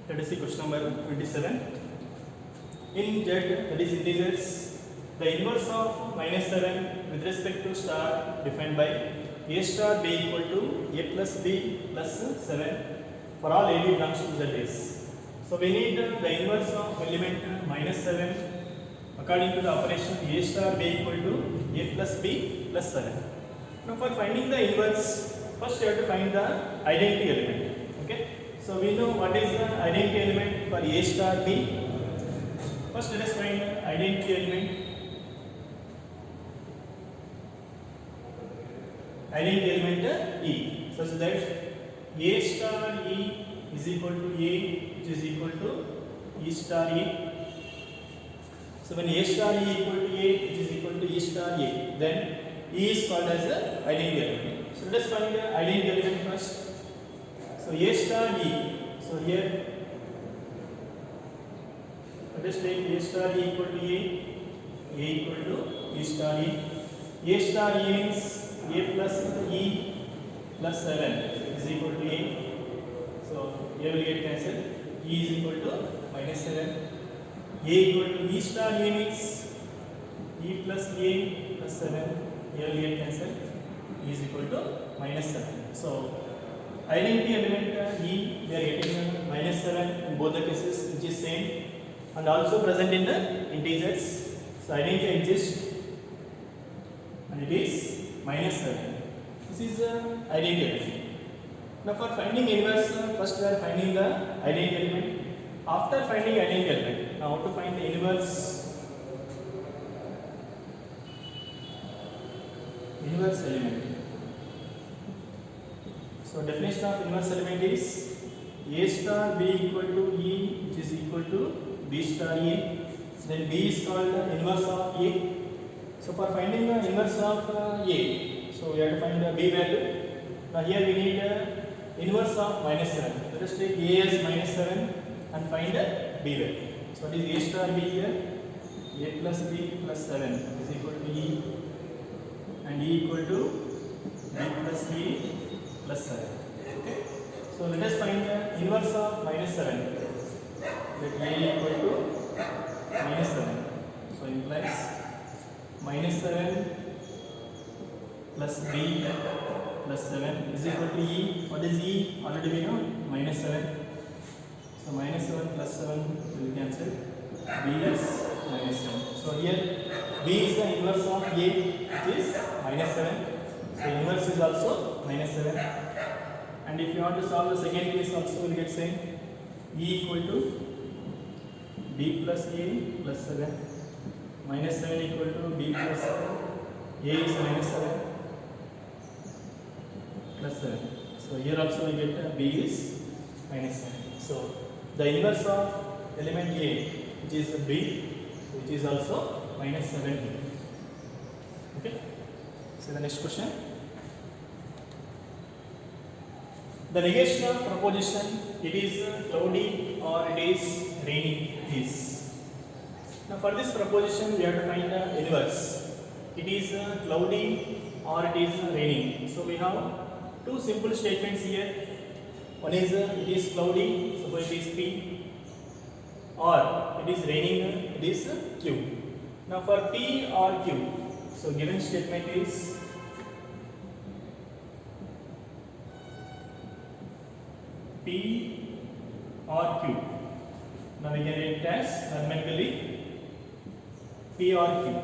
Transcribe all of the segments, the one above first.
Let us see question number 27. In Z, that is integers, the inverse of minus 7 with respect to star defined by a star b equal to a plus b plus 7 for all a b belongs to Z is. So we need the inverse of element minus 7 according to the operation a star b equal to a plus b plus 7. Now for finding the inverse, first you have to find the identity element. Okay. So we know what is the identity element for a star b. First let us find identity element. Identity element E, such that a star E is equal to A, which is equal to E star E. So when A star E equal to A, which is equal to E star A, then E is called as the identity element. So let us find the identity element first. So A star E. So here let us take A star E equal to A equal to E star E. A star E means A plus E plus 7 is equal to A. So A will get cancelled. E is equal to minus 7. A equal to E star A means E plus A plus 7. A will get cancelled. E is equal to minus 7. So identity element E, we are getting minus 7 in both the cases, which is same and also present in the integers. So identity exists and it is minus 7. This is identity element. Now for finding inverse, first we are finding the identity element. After finding identity element, now how to find the inverse element. So definition of inverse element is A star B equal to E, which is equal to B star A. Then B is called the inverse of A. So for finding the inverse of A, so we have to find the B value. Now here we need inverse of minus 7. Let us take A as minus 7 and find the B value. So what is A star B here? A plus B plus 7 is equal to E, and E equal to B plus B plus 7. Okay. So let us find the inverse of minus 7. That A equal to minus 7. So implies minus 7 plus B plus 7 is equal to E. What is E? Already we know, minus 7. So minus 7 plus 7 will cancel. B is minus 7. So here B is the inverse of A, which is minus 7. So inverse is also minus 7. And if you want to solve the second case also, we will get same. E equal to B plus A plus 7. Minus 7 equal to B plus 7. A is minus 7 plus 7. So here also we get B is minus 7. So the inverse of element A, which is B, which is also minus 7. Okay. So the next question. The negation of proposition, it is cloudy or it is raining is. Now for this proposition we have to find the inverse. It is cloudy or it is raining. So we have two simple statements here. One is it is cloudy, suppose it is P, or it is raining, it is Q. Now for P or Q, so given statement is P or Q. Now we can write it as mathematically P or Q.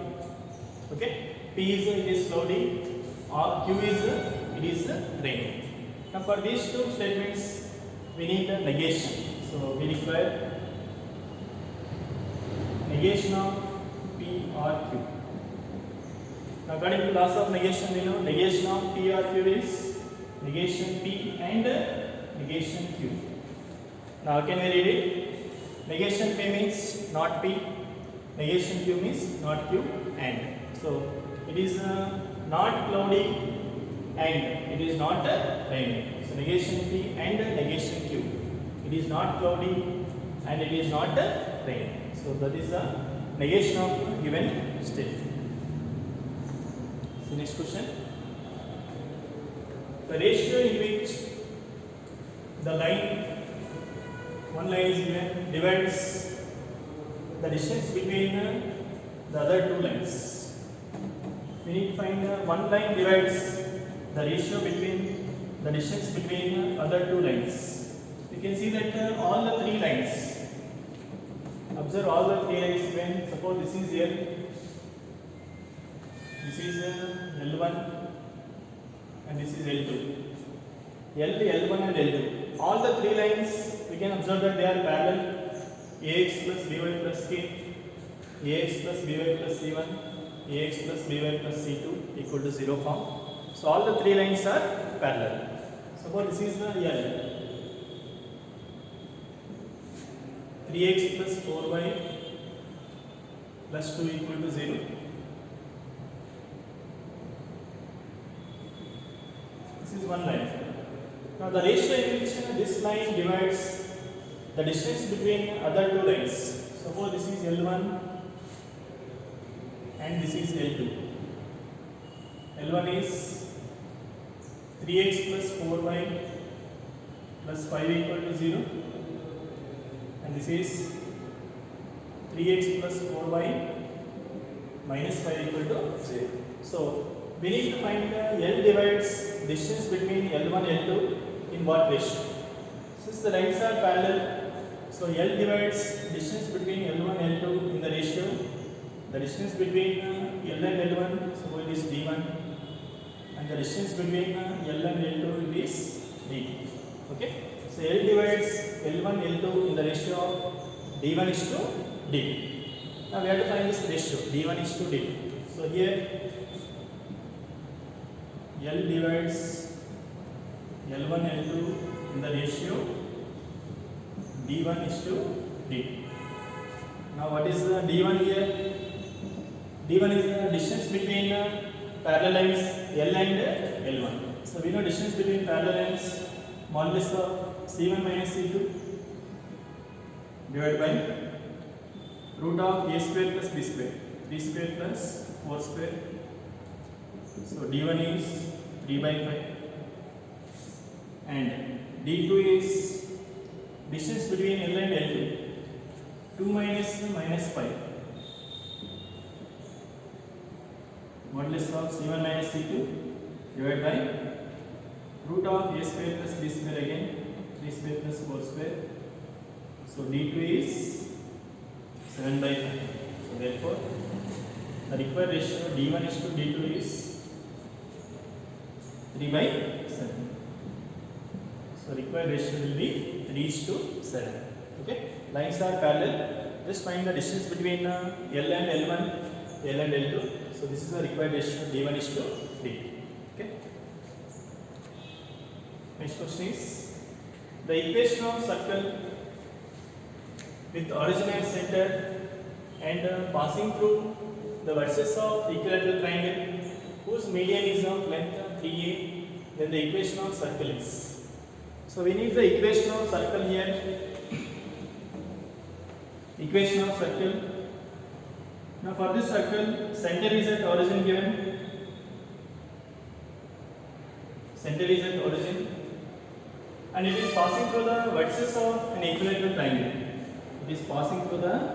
Okay, P is it is cloudy, or Q is it is raining. Now for these two statements we need a negation. So we require negation of P or Q. Now according to laws of negation, we know negation of P or Q is negation P and negation Q. Now can we read it? Negation P means not P, negation Q means not Q, and. So it is not cloudy and it is not raining. So negation P and negation Q. It is not cloudy and it is not raining. So that is the negation of given state. So next question. The ratio in which the line one line is given divides the distance between the other two lines. We need to find one line divides the ratio between the distance between other two lines. We can see that all the three lines, observe all the three lines when suppose this is L, this is L1 and this is L2. L, L1 and L2. All the three lines we can observe that they are parallel. Ax plus by plus k, Ax plus by plus c1, Ax plus by plus c2 equal to 0 form. So all the three lines are parallel. Suppose this is the L. 3x plus 4y plus 2 equal to 0. This is one line. Now the ratio in which this line divides the distance between other two lines. Suppose this is L1 and this is L2. L1 is 3x plus 4y plus 5 equal to 0 and this is 3x plus 4y minus 5 equal to 0. So we need to find L divides distance between L1 and L2 in what ratio? Since the lines are parallel, so L divides distance between L1 and L2 in the ratio. The distance between L and L1, so it is d1, and the distance between L and L2 it is d2. Okay, so L divides L1 L2 in the ratio of d1 is to d2. Now we have to find this ratio d1 is to d2. So here L divides L1 L2 in the ratio d1 is to d2. Now what is the d1 here? d1 is the distance between parallel lines L and L1. So we know distance between parallel lines modulus of c1 minus c2 divided by root of a square plus b square, 3 square plus 4 square. So d1 is 3 by 5 and d2 is distance between L and L2, 2 minus 5 modulus of c1 minus c2 divided by root of a square plus b square again, 3 square plus 4 square. So d2 is 7 by 5. So therefore the required ratio d1 is to d2 is 3 by 7. So required ratio will be 3 is to 7. Okay, lines are parallel. Just find the distance between L and L1, L and L2. So this is the required ratio d1 is to d2. Okay. Next question is the equation of circle with origin at center and passing through the vertices of equilateral triangle whose median is of length 3a, then the equation of circle is. So we need the equation of circle here. Equation of circle. Now for this circle, center is at origin given. Center is at origin and it is passing through the vertices of an equilateral triangle. It is passing through the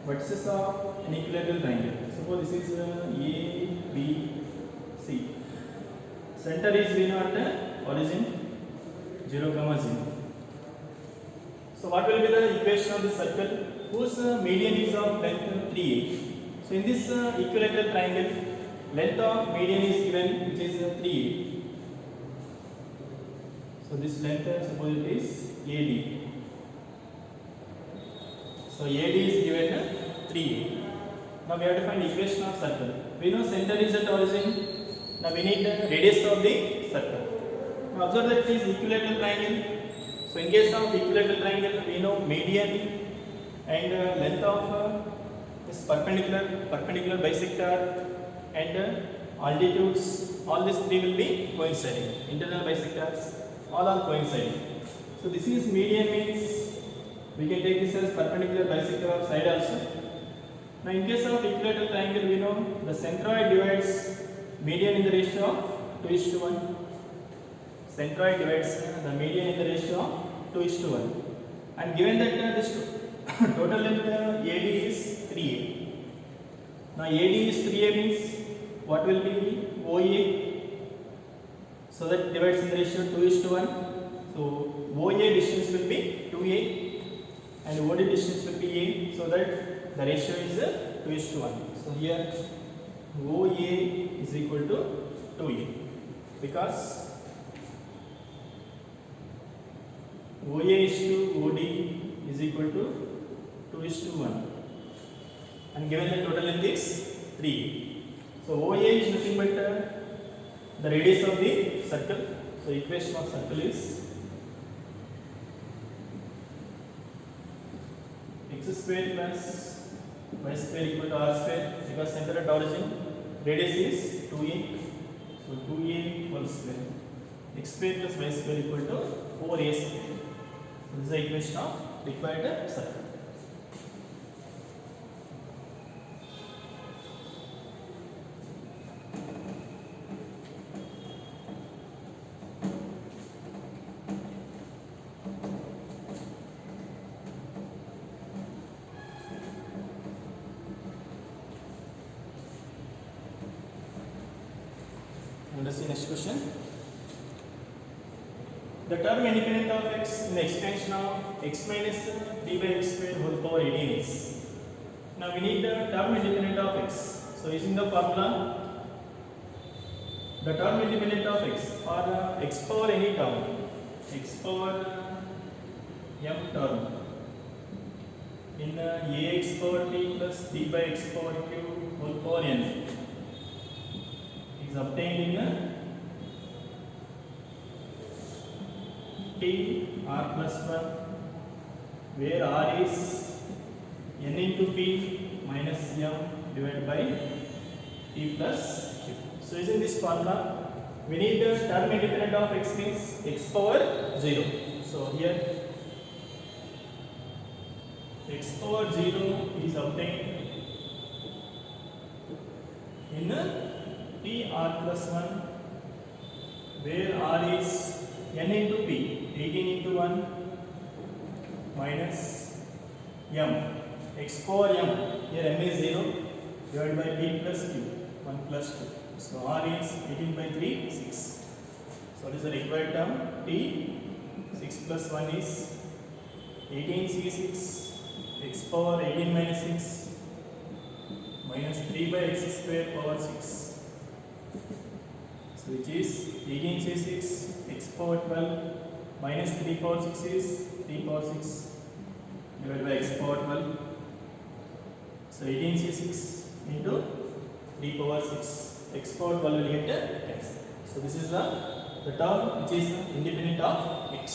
vertices of an equilateral triangle. Suppose this is A, B, C. Center is we know at origin 0, 0. So what will be the equation of the circle whose median is of length 3a? So in this equilateral triangle, length of median is given which is 3a. So this length suppose it is AD. So AD is given 3a. Now we have to find equation of circle. We know center is at origin. Now we need the radius of the circle. Now observe that it is equilateral triangle. So in case of equilateral triangle, we know median and length of this perpendicular bisector and altitudes. All these three will be coinciding. Internal bisectors, all are coinciding. So this is median means we can take this as perpendicular bisector of side also. Now in case of equilateral triangle, we know the centroid divides median in the ratio of 2:1. Centroid divides the median in the ratio of 2:1. and given that this total length AD is 3A. Now AD is 3A means what will be OA? So that divides in the ratio 2:1. So OA distance will be 2A and OD distance will be A. So that the ratio is 2:1. So here OA is equal to 2A because OA is to OD is equal to 2:1 and given the total length is 3. So OA is nothing but the radius of the circle. So equation of circle is x square plus y square equal to r square because center at origin radius is 2a. So 2a whole square x square plus y square equal to 4a square. So this is the equation of required circle. Let us see next question. The term independent of x in the expansion of x minus d by x square whole power 18 is. Now we need the term independent of x. So using the formula, the term independent of x or x power any term, x power m term in ax power t plus d by x power q whole power n is obtained in t r plus 1 where r is n into p minus m divided by t plus q. So using this formula we need the term independent of x means x power 0. So here x power 0 is obtained in t r plus 1 where r is n into p 18 into 1 minus m x power m here m is 0 divided by p plus q 1 plus 2. So r is 18 by 3 6. So what is the required term? T 6 plus 1 is 18c6 x power 18 minus 6 minus 3 by x square power 6. So which is 18c6 x power 12 minus 3 power 6 is 3 power 6 divided by x power 12. So 18c6 into 3 power 6 x power 12 will get cancel. So this is the term which is independent of x.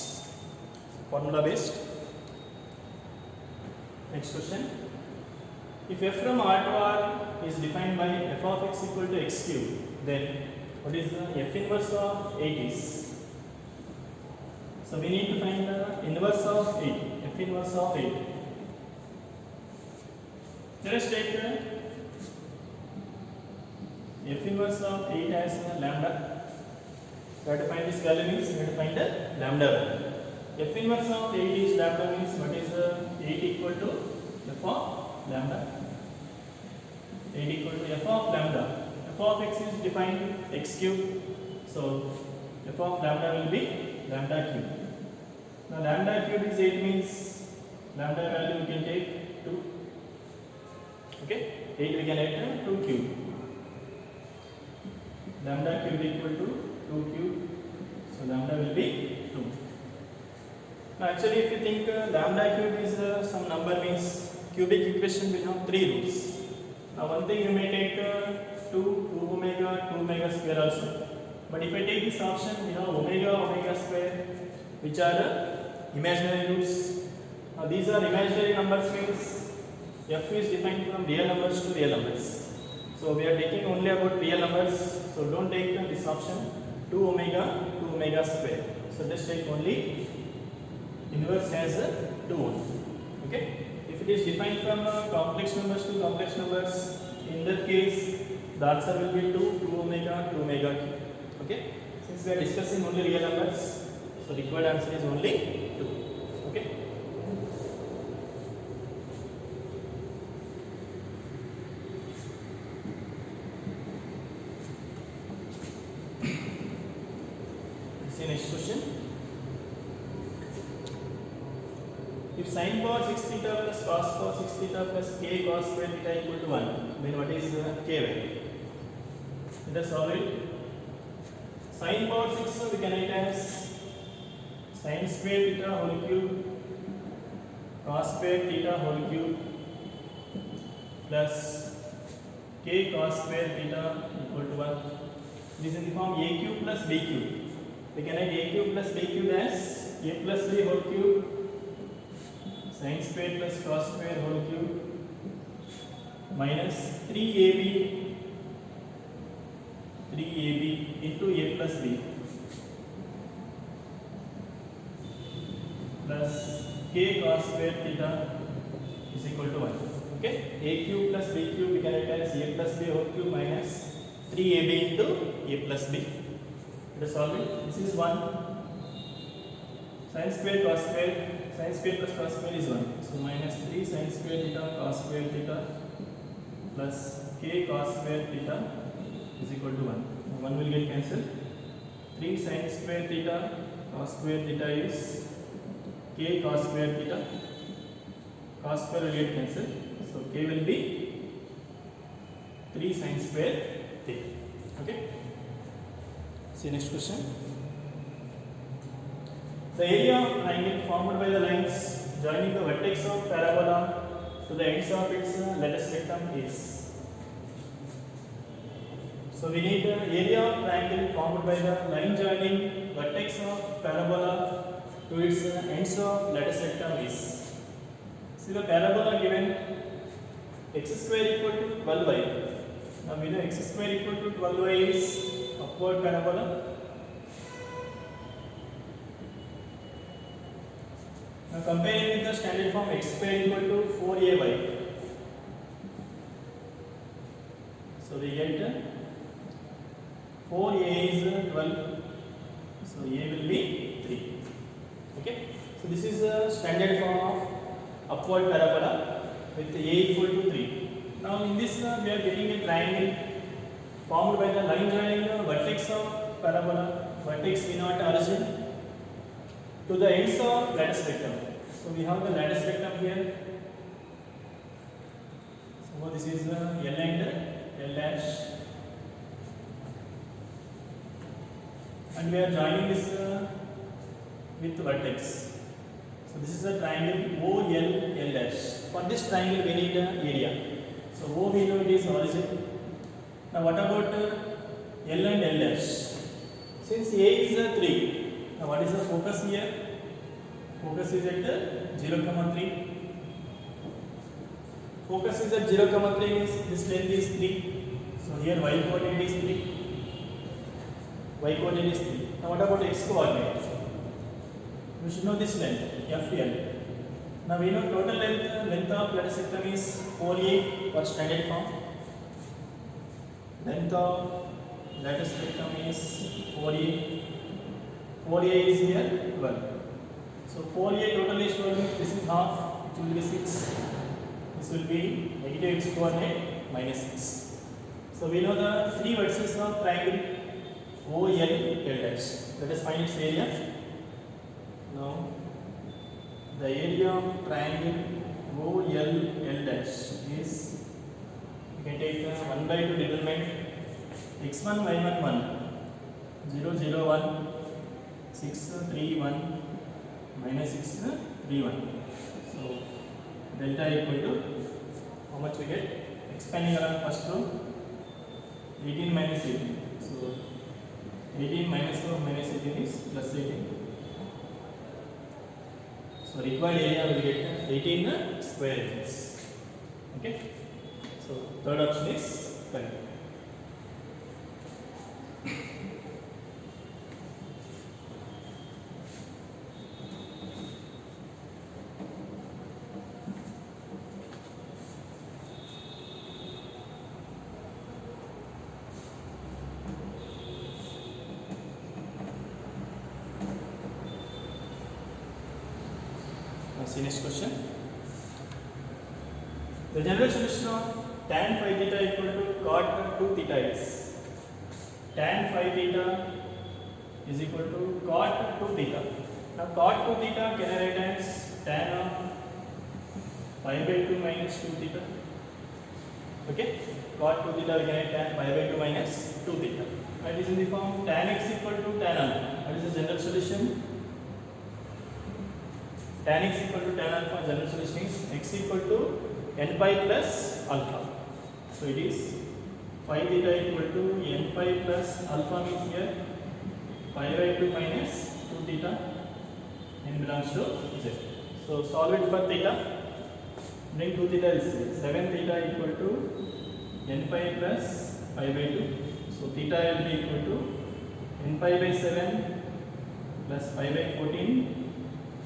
Formula based. Next question. If f from R to R is defined by f of x equal to x cube, then what is the f inverse of 8 is? So we need to find the inverse of 8, f inverse of 8. Let us take f inverse of 8 as lambda. So we have to find this value means we have to find the lambda value. F inverse of 8 is lambda means what is 8 equal to f of lambda. 8 equal to f of lambda. F of x is defined x cube. So f of lambda will be lambda cube. Now lambda cube is 8 means lambda value we can take 2. Okay, 8 we can add 2 cube. Lambda cube equal to 2 cube. So lambda will be 2. Now actually if you think lambda cube is some number means cubic equation will have 3 roots. Now one thing you may take 2 omega square also. But if I take this option, we have omega square which are imaginary roots. Now these are imaginary numbers means f is defined from real numbers to real numbers. So we are taking only about real numbers. So don't take this option 2 omega square. So just take only inverse as 2 only. Okay. If it is defined from complex numbers to complex numbers, in that case the answer will be 2 omega cube. Okay. Since we are discussing only real numbers, so required answer is only 2. Okay. If sin power 6 theta plus cos power 6 theta plus k cos square theta equal to 1, then what is k value? Let us solve it. Sin power 6 we can write as sin square theta whole cube cos square theta whole cube plus k cos square theta equal to 1. This is in the form a cube plus b cube. We can write a cube plus b cube as a plus b whole cube sin square plus cos square whole cube minus 3ab into a plus b plus k cos square theta is equal to 1. Okay, a cube plus b cube we can write as a plus b whole cube minus 3ab into a plus b. Let us solve it. This is 1. Sin square cos square, sin square plus cos square is 1. So minus 3 sin square theta cos square theta plus k cos square theta is equal to 1. 1 will get cancelled. 3 sin square theta cos square theta is k cos square theta. Cos square will get cancelled. So k will be 3 sin square theta. Okay. See next question. The area of triangle formed by the lines joining the vertex of parabola to the ends of its lattice rectum is. So we need the area of triangle formed by the line joining vertex of parabola to its ends of lattice rectum is. See the parabola given x square equal to 12y. Now we know x square equal to 12y is upward parabola. Now comparing with the standard form x square equal to 4ay. So we get 4a is 12. So a will be 3. Okay. So this is the standard form of upward parabola with a equal to 3. Now in this we are getting a triangle formed by the line joining the vertex of parabola, vertex V0 origin to the ends of lattice rectum. So we have the lattice rectum here. So this is L and L dash, and we are joining this with vertex. So this is a triangle OLL dash. For this triangle we need area. So O we know it is origin. Now what about L and L dash? Since A is 3, now what is the focus here? Focus is at 0, 3. Focus is at 0, 3 means this length is 3. So here y coordinate is 3. Y coordinate is 3. Now what about x coordinate? We should know this length, FL. Now we know total length of lattice rectum is 4a for standard form. Length of lattice rectum is 4a. 4a is here 12. So 4a total is 12. This is half. It will be 6. This will be negative x coordinate minus 6. So we know the three vertices of triangle OL L dash. Let us find its area. Now the area of triangle OL L dash is, you can take 1 by 2 determinant x1 y1 1 0 0 1 6 3 1 minus 6 3 1. So delta equal to how much we get? Expanding around first row 18 minus 18. So 18 minus 4 minus 18 is plus 18. So required area will get 18 square inches. Okay. So third option is correct. See next question. The general solution of tan phi theta equal to cot 2 theta is, tan phi theta is equal to cot 2 theta. Now cot 2 theta can I write as tan of pi by 2 minus 2 theta. Okay, cot 2 theta we can write tan pi by 2 minus 2 theta. It is in the form tan x equal to tan alpha. What is the general solution? Tan x equal to tan alpha, general solution is x equal to n pi plus alpha. So it is phi theta equal to n pi plus alpha, means here pi by 2 minus 2 theta, n belongs to z. So solve it for theta. Bring 2 theta is 7 theta equal to n pi plus pi by 2. So theta will be equal to n pi by 7 plus pi by 14,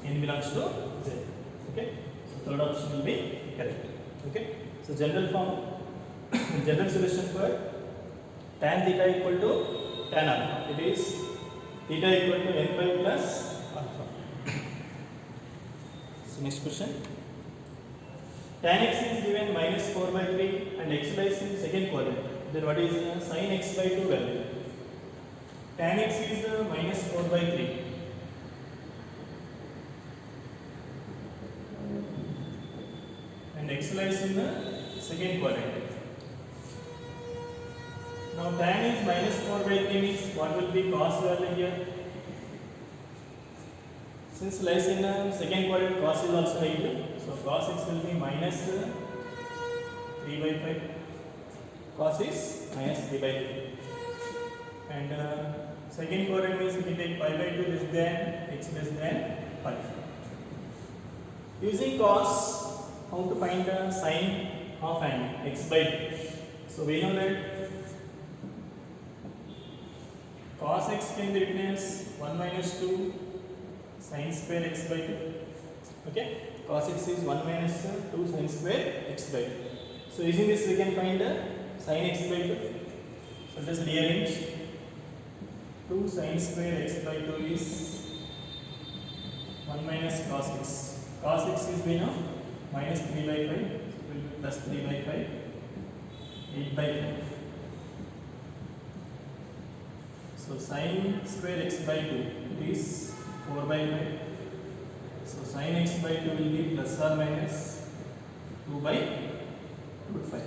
n belongs to z. Okay, so third option will be correct. Okay, so general form, general solution for tan theta equal to tan alpha, it is theta equal to n pi plus alpha. So next question, tan x is given minus 4 by 3 and x lies in second quadrant. Then what is sin x by 2 value? Tan x is minus 4 by 3 and x lies in the second quadrant. Now tan is minus 4 by 3 means what will be cos value here? Since lies in the second quadrant, cos is also negative. So cos x will be minus 3 by 5. Cos is minus 3 by 5. And second quadrant means we take pi by 2 less than x less than 5. Using cos, how to find the sine of an x by 2? So we know that cos x can be written as 1 minus 2 sin square x by 2. Okay, cos x is 1 minus 2 sin square x by 2. So using this we can find sin x by 2. So just rearrange. 2 sin square x by 2 is 1 minus cos x. Cos x is, we know, minus 3 by 5, so will be plus 3 by 5, 8 by 5. So sin square x by 2, it is 4 by 5. So sin x by 2 will be plus or minus 2 by root 5.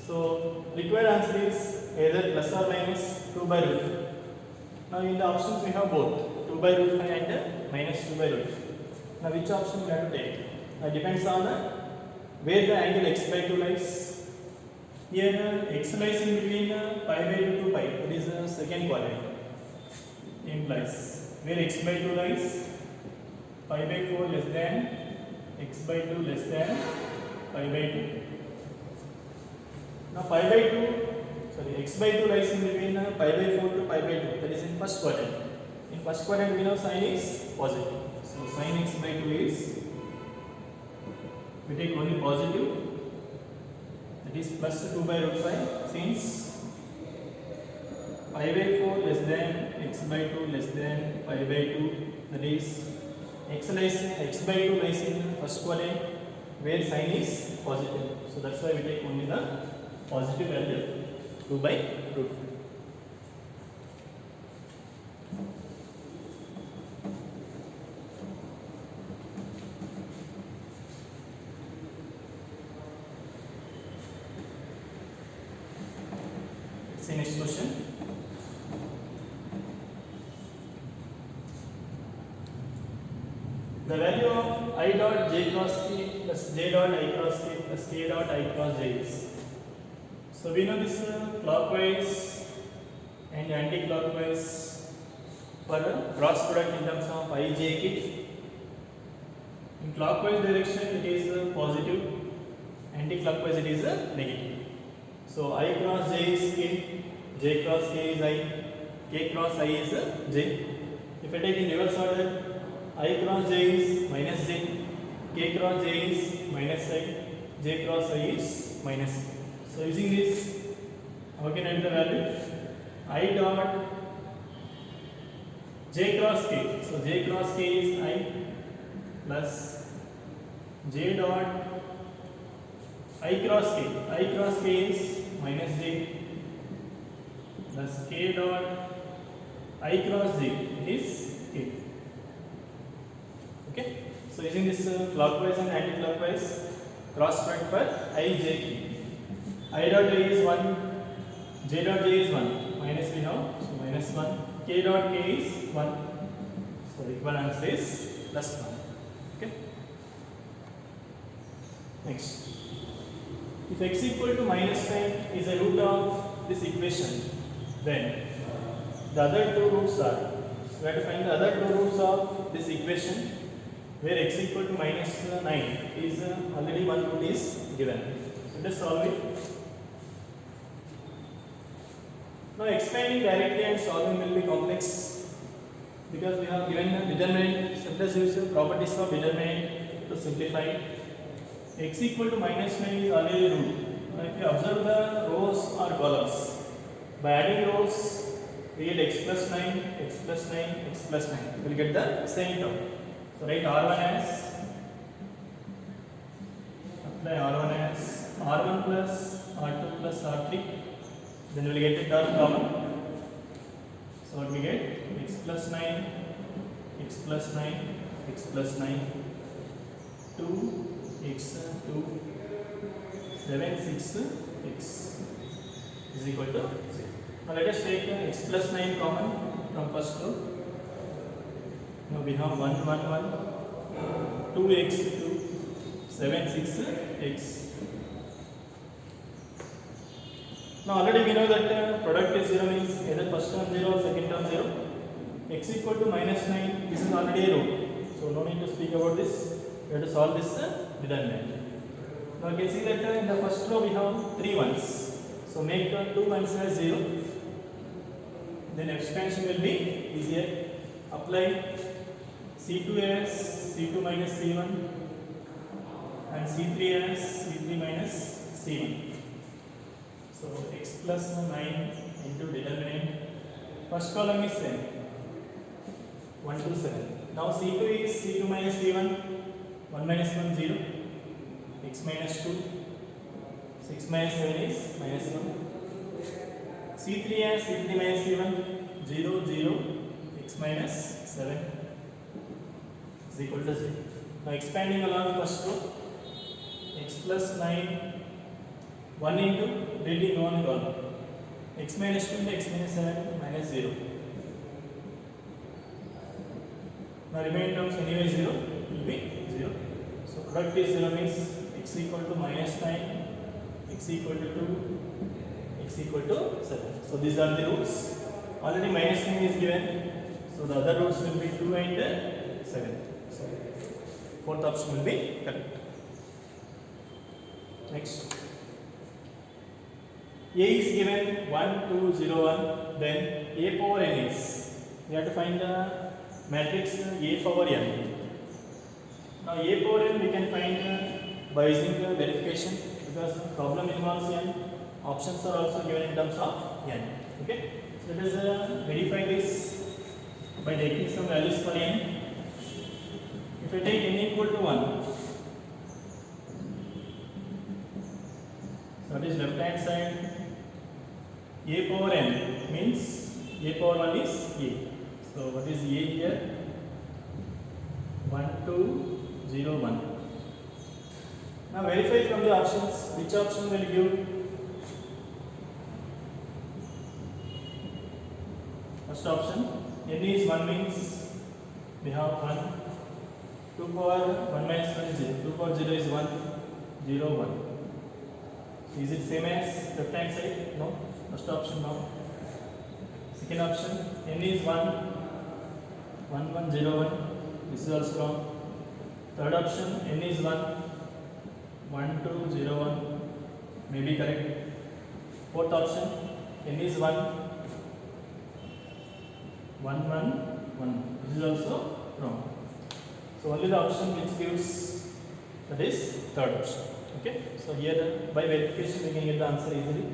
So required answer is either plus or minus 2 by root 5. Now in the options we have both 2 by root 5 and minus 2 by root 5. Now which option we have to take? Depends on where the angle x by 2 lies. Here x lies in between pi by 2 to pi, that is the second quadrant. Implies where x by 2 lies, pi by 4 less than x by 2 less than pi by 2. Now pi by 2, sorry, x by 2 lies in between pi by 4 to pi by 2, that is in first quadrant. In first quadrant we know sin is positive. So sin x by 2 is, we take only positive, that is plus 2 by root 5, since pi by 4 less than x by 2 less than pi by 2, that is x by 2 lies in first quadrant where sin is positive. So that's why we take only the positive value 2 by root 5. See next question. The value of I dot j cross k plus j dot I cross k plus k dot I cross j is. So we know this clockwise and anti-clockwise for cross product in terms of I j k. In clockwise direction it is positive, anti-clockwise it is negative. So I cross j is k, j cross k is I, k cross I is j. If I take in reverse order, I cross j is minus j, k cross j is minus I, j cross I is minus k. So using this, how can I get the value? I dot j cross k. So j cross k is I plus j dot I cross k. I cross k is minus j plus k dot I cross j is k. Okay. So using this clockwise and anti-clockwise cross product for I, j, k. I dot j is 1, j dot j is 1, minus we have, so minus 1, k dot k is 1, so the equal answer is plus 1. Okay. Next, if x equal to minus 10 is a root of this equation, then the other two roots are, we have to find the other two roots of this equation where x equal to minus 9 is already one root is given. So let us solve it. Now expanding directly and solving will be complex because we have given the determinant. So let us use the properties of determinant to simplify. X equal to minus 9 is already root. Now if you observe the rows or columns, by adding rows we get x plus 9, x plus 9, x plus 9. We will get the same term. So write R1 as, apply R1 as R1 plus R2 plus R3. Then we will get the term common. So what we get? X plus 9, x plus 9, x plus 9, 2, x 2, 7, 6, x is equal to 0. Now let us take x plus 9 common from first row. Now we have 1, 1, 1, 2x 2, 7, 6, x. Now already we know that product is 0 means either first term 0 or second term 0. X equal to minus 9, this is already a root. So no need to speak about this. We have to solve this determinant. Now you can see that in the first row we have 3 ones. So make 2 ones as 0. Then expansion will be easier. Apply C2 as C2 minus C1 and C3 as C3 minus C1. So x plus 9 into determinant. First column is same, 1 to 7. Now C2 is C2 minus C1, 1 minus 1 0, x minus 2, 6 minus 7 is minus 1. C3 as C3 minus C1, 0, 0, x minus 7 is equal to 0. Now expanding along first row, x plus 9, 1 into reading one column, x minus 2 into x minus 7 minus 0. Now remaining terms anyway 0 will be 0. So product is 0 means x equal to minus 9, x equal to 2, x equal to 7. So these are the roots. Already minus 9 is given. So the other roots will be 2 and 7. So fourth option will be correct. Next. A is given 1, 2, 0, 1. Then A power n is. We have to find the matrix A power n. Now A power n we can find by using the verification because problem involves n. Options are also given in terms of n. Okay. So let us verify this by taking some values for n. If I take n equal to 1, so that is left hand side. A power n means A power 1 is A. So what is A here? 1, 2, 0, 1. Now verify from the options which option will give. First option, n is 1 means we have 1. 2 power 1 minus 1 is 0. 2 power 0 is 1, 0, 1. So is it same as left hand side? No. First option now. Second option, n is 1, 1, 1, 0, 1. This is also wrong. Third option, n is 1, 1, 2, 0, 1. May be correct. Fourth option, n is 1, 1, 1, 1. This is also wrong. So only the option which gives, that is third option. Okay. So here by verification we can get the answer easily.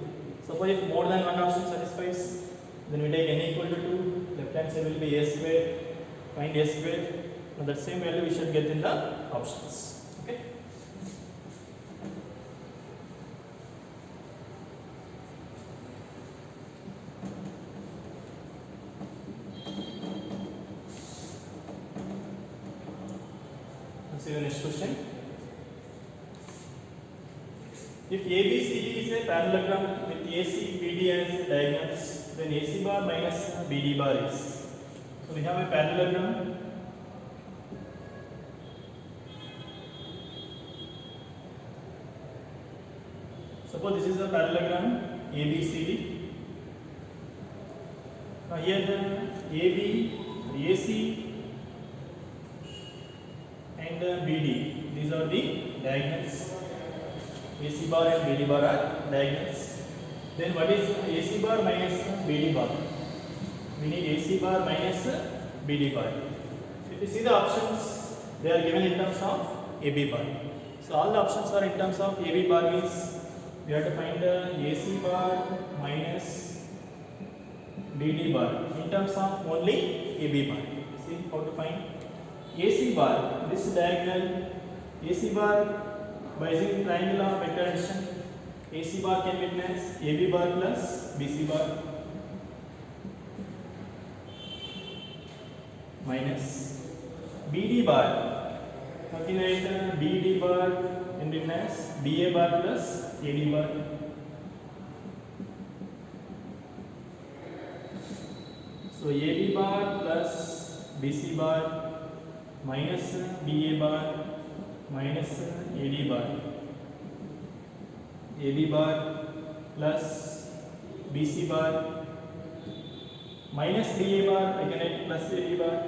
Suppose if more than one option satisfies, then we take n equal to 2, left hand side will be a square, find a square. Now that same value we should get in the options. Okay. see the next question. If ABCD is a parallelogram with AC BD as diagonals, then AC bar minus BD bar is. So we have a parallelogram. Suppose this is a parallelogram ABCD. Now here the AB, AC and BD, these are the diagonals. AC bar and BD bar are diagonals. Then what is AC bar minus BD bar? We need AC bar minus BD bar. If you see the options, they are given in terms of AB bar. So all the options are in terms of AB bar means we have to find the AC bar minus BD bar in terms of only AB bar. See how to find AC bar. This diagonal AC bar by using triangle of vector addition. AC bar can be written as AB bar plus BC bar minus BD bar. Okay, right? BD bar can be written as BA bar plus AD bar. So AB bar plus BC bar minus BA bar minus AD bar. AB bar plus BC bar minus BA bar, I can write plus AD bar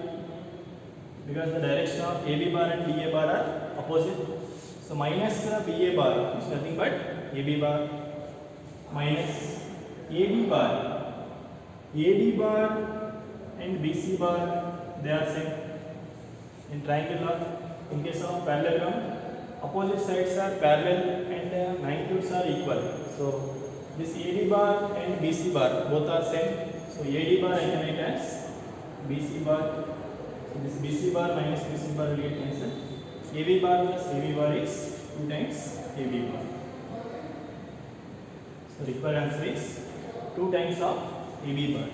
because the direction of AB bar and BA bar are opposite. So minus BA bar is nothing but AB bar minus AD bar. AD bar and BC bar, they are same. In triangular, in case of parallelogram, opposite sides are parallel and magnitudes are equal. So this AD bar and BC bar both are same. So AD bar I can write as BC bar. So this BC bar minus BC bar will get cancelled. AB bar plus AB bar is 2 times AB bar. So required answer is 2 times of AB bar.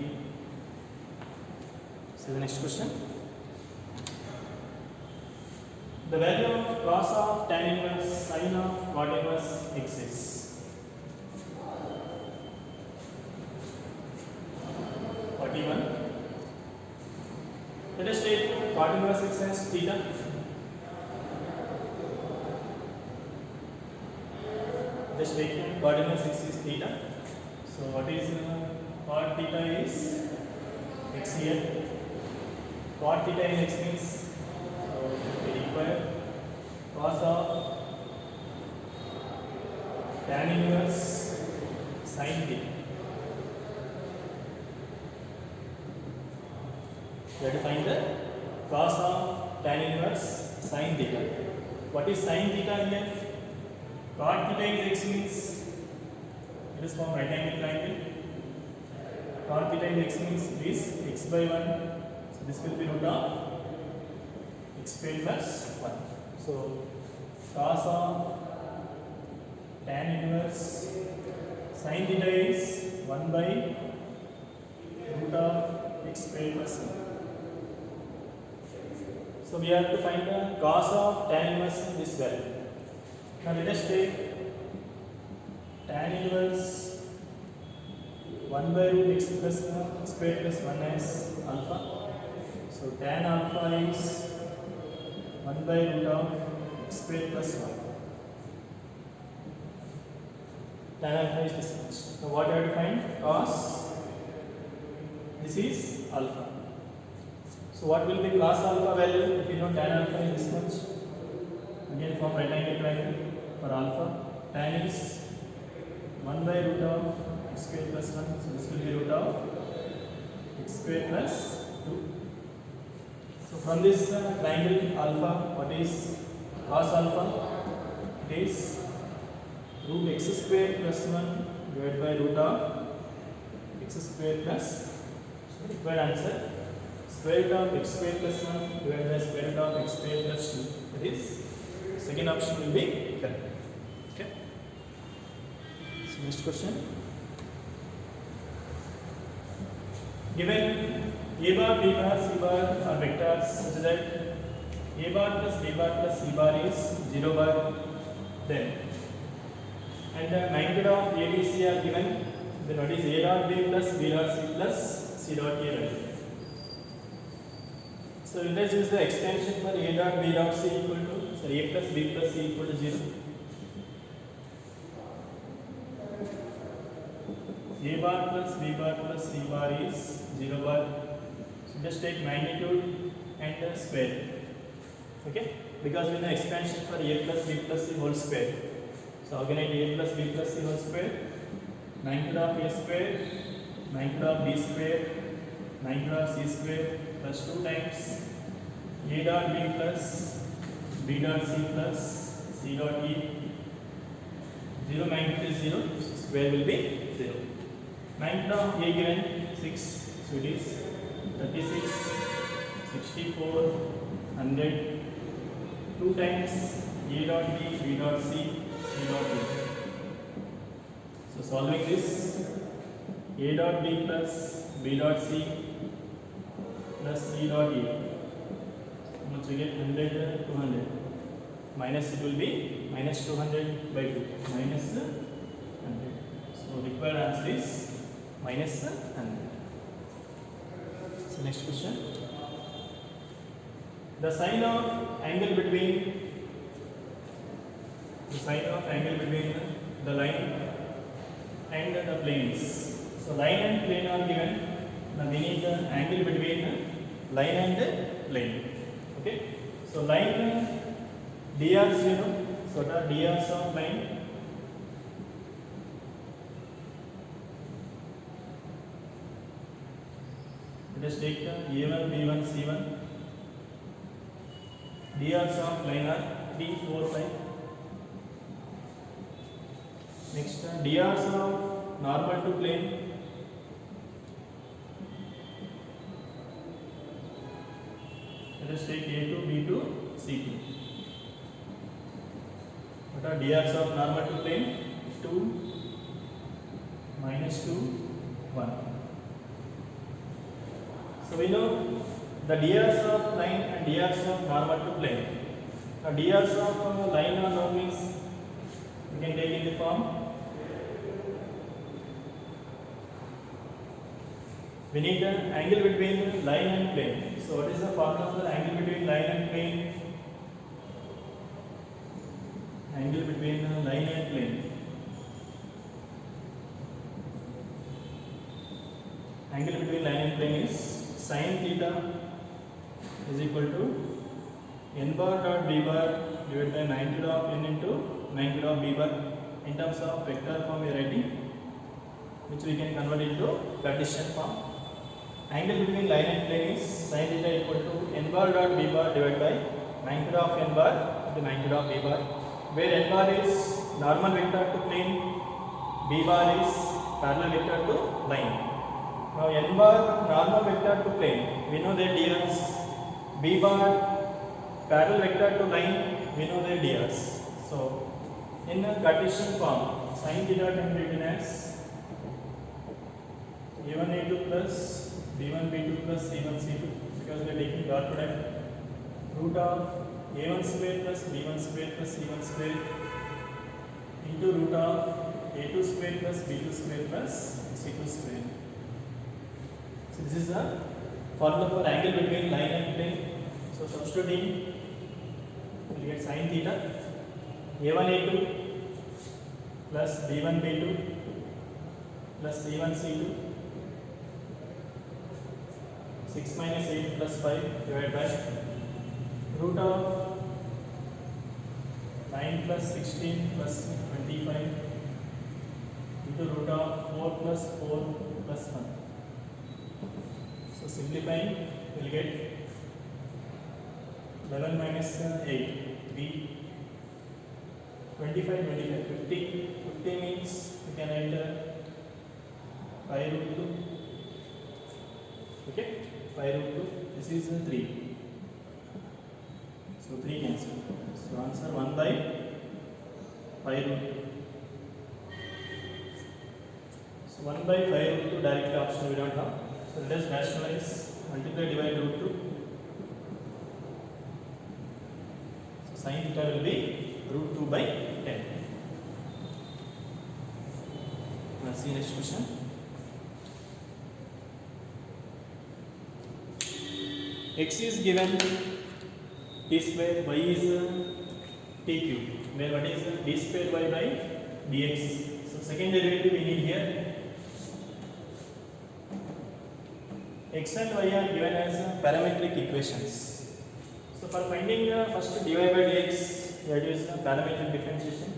So the next question. The value of cos of tan inverse sin of cot inverse x is 41. Let us take cot inverse x as theta. Just take cot inverse x is theta. So what is cot theta is x here. Cot theta in x means we require cos of tan inverse sin theta. We have to find the cos of tan inverse sin theta. What is sin theta here? Cot theta is x means it is from right angle triangle. Cot theta is x means this x by 1. So this will be root of x squared plus 1. So cos of tan inverse sin theta is 1 by root of x squared plus 1. So we have to find the cos of tan inverse in this value. Now let us take tan inverse 1 by root x plus 1 squared plus 1 as alpha. So tan alpha is 1 by root of x squared plus 1. Tan alpha is this much. So what I have to find? Cos. This is alpha. So what will be cos alpha value if you know tan alpha is this much? Again from right angle triangle for alpha. Tan is 1 by root of x squared plus 1. So this will be root of x squared plus 2. So from this triangle alpha, what is cos alpha? It is root x squared plus 1 divided by root of x squared plus, so required answer, square root of x squared plus 1 divided by square root of x squared plus 2. That is, second option will be correct. Okay. So next question. Given A bar, B bar, C bar are vectors such that A bar plus B bar plus C bar is 0 bar. Then and the magnitude of A, B, C are given. Then what is A dot B plus B dot C plus C dot A value? So let us use the extension for A dot B dot C equal to, so A plus B plus C equal to 0. A bar plus B bar plus C bar is 0 bar. So just take magnitude and the square. Okay, because we know expansion for A plus B plus C whole square. So organize A plus B plus C whole square, magnitude of A square, magnitude of B square, magnitude of C square plus 2 times A dot B plus B dot C plus C dot E. 0 magnitude is 0, so square will be 0. Magnitude of A given 6, so it is 36, 64, 100. 2 times A dot B, B dot C, C dot E. So solving this, A dot B plus B dot C plus C dot E. How much we get? 100, 200. Minus it will be minus 200 by 2. Minus 100. So required answer is minus 100. So next question. The sign of angle between the line and the planes. So line and plane are given. Now we need the angle between line and plane. Okay. So line drs, you know. So what are drs of line? Let us take the A1, B1, C1. drs of line are 3, 4, 5. Next, drs of normal to plane. Let us take A2, B2, C2. What are drs of normal to plane? 2, minus 2, 1. So we know the drs of line and drs of normal to plane. Now drs of line or known means we can take in the form. We need the angle between line and plane. So what is the formula for angle between line and plane? Angle between line and plane. Angle between line and plane is sin theta is equal to n bar dot b bar divided by magnitude of n into magnitude of b bar. In terms of vector form we are writing, which we can convert into Cartesian form. Angle between line and plane is sin theta equal to n bar dot b bar divided by magnitude of n bar into magnitude of b bar, where n bar is normal vector to plane, b bar is parallel vector to line. Now n bar normal vector to plane, we know their drs. B bar parallel vector to line, we know their drs. So in the Cartesian form, sin theta can be written as a1 a2 plus b1 b2 plus c1 c2, because we are taking dot product, root of a1 square plus b1 square plus c1 square into root of a2 square plus b2 square plus c2 square. So this is the formula for angle between line and plane. So substituting, we will get sin theta a1 a2 plus b1 b2 plus c1 c2, 6 minus 8 plus 5 divided by root of 9 plus 16 plus 25 into root of 4 plus 4 plus 1. So simplifying, we will get 11 minus 8, 3, 25, 25, 50. 50 means we can enter 5 root 2. Okay, 5 root 2. This is 3. So 3 cancel. So answer 1 by 5 root 2. So 1 by 5 root 2 directly option we don't have. So let us rationalize, multiply, divide root 2. Sin theta will be root 2 by 10. Let's see next question. X is given t square, y is t cube, where what is d square y by dx. So second derivative we need here. X and y are given as parametric equations. So for finding first dy by dx, that is parametric differentiation.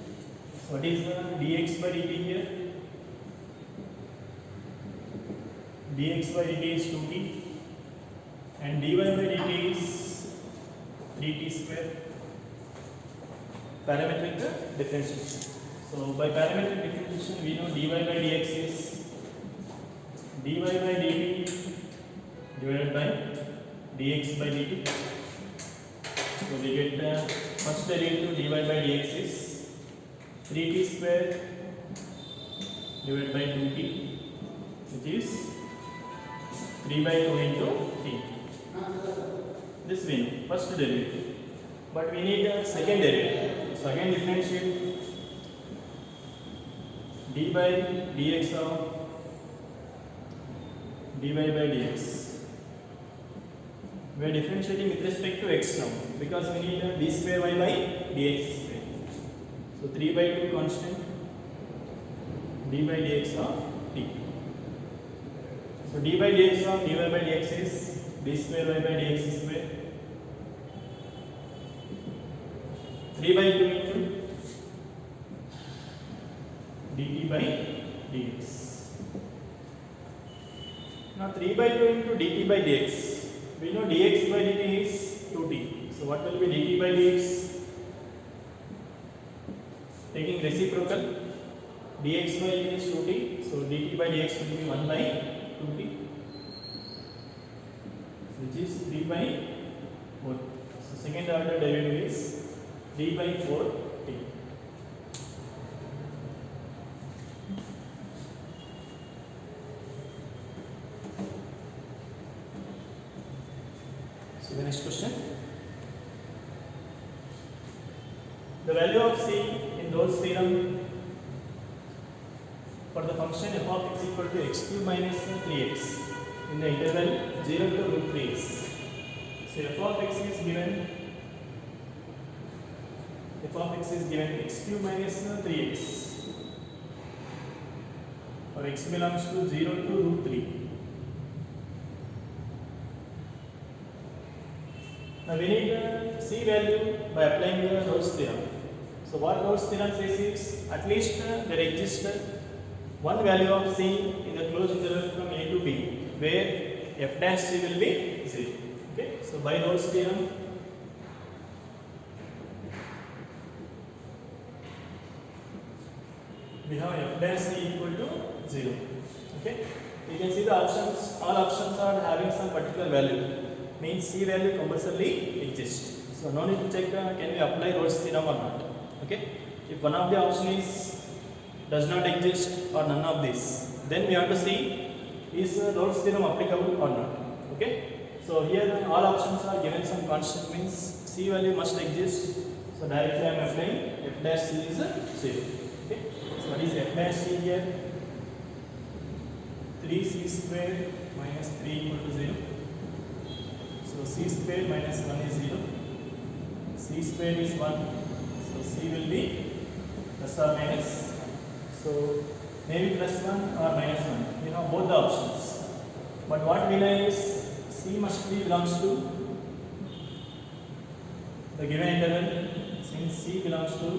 So what is dx by dt here? Dx by dt is 2t and dy by dt is 3t square. Parametric differentiation. So by parametric differentiation we know dy by dx is dy by dt divided by dx by dt. So we get first derivative dy by dx is 3t square divided by 2t, which is 3 by 2 into t. This we know, first derivative. But we need a second derivative. So again differentiate d by dx of dy by dx. We are differentiating with respect to x now because we need d square y by dx square. So 3 by 2 constant d by dx of t. So d by dx of dy by dx is d square y by dx square. 3 by 2 into dt by dx. Now 3 by 2 into dt by dx. We know dx by dt is 2t. So what will be dt by dx? Taking reciprocal, dx by dt is 2t. So dt by dx will be 1 by 2t, which is 3 by 4. So second order derivative is 3 by 4t. So the next question. The value of c in Rolle's theorem for the function f of x equal to x cube minus 3x in the interval 0 to root 3x. So f of x is given x cube minus 3x for x belongs to 0 to root 3. Now we need c value by applying the Rolle's theorem. So what Rolle's theorem says is at least there exists one value of c in the closed interval from a to b where f dash c will be 0. Okay, so by Rolle's theorem we have f dash c equal to 0. Okay, you can see the options, all options are having some particular value, means c value compulsorily exists. So no need to check can we apply Rolle's theorem or not. Okay, if one of the option is does not exist or none of this, then we have to see is Rolle's theorem applicable or not. Okay, so here all options are given some constant, means c value must exist. So directly I am applying f dash c is 0. Okay, so what is f dash c here? 3c square minus 3 equal to 0. So c square minus 1 is 0. C square is 1. So c will be plus or minus. So maybe plus 1 or minus 1. We have both the options. But what we know is c must be belongs to the given interval. Since c belongs to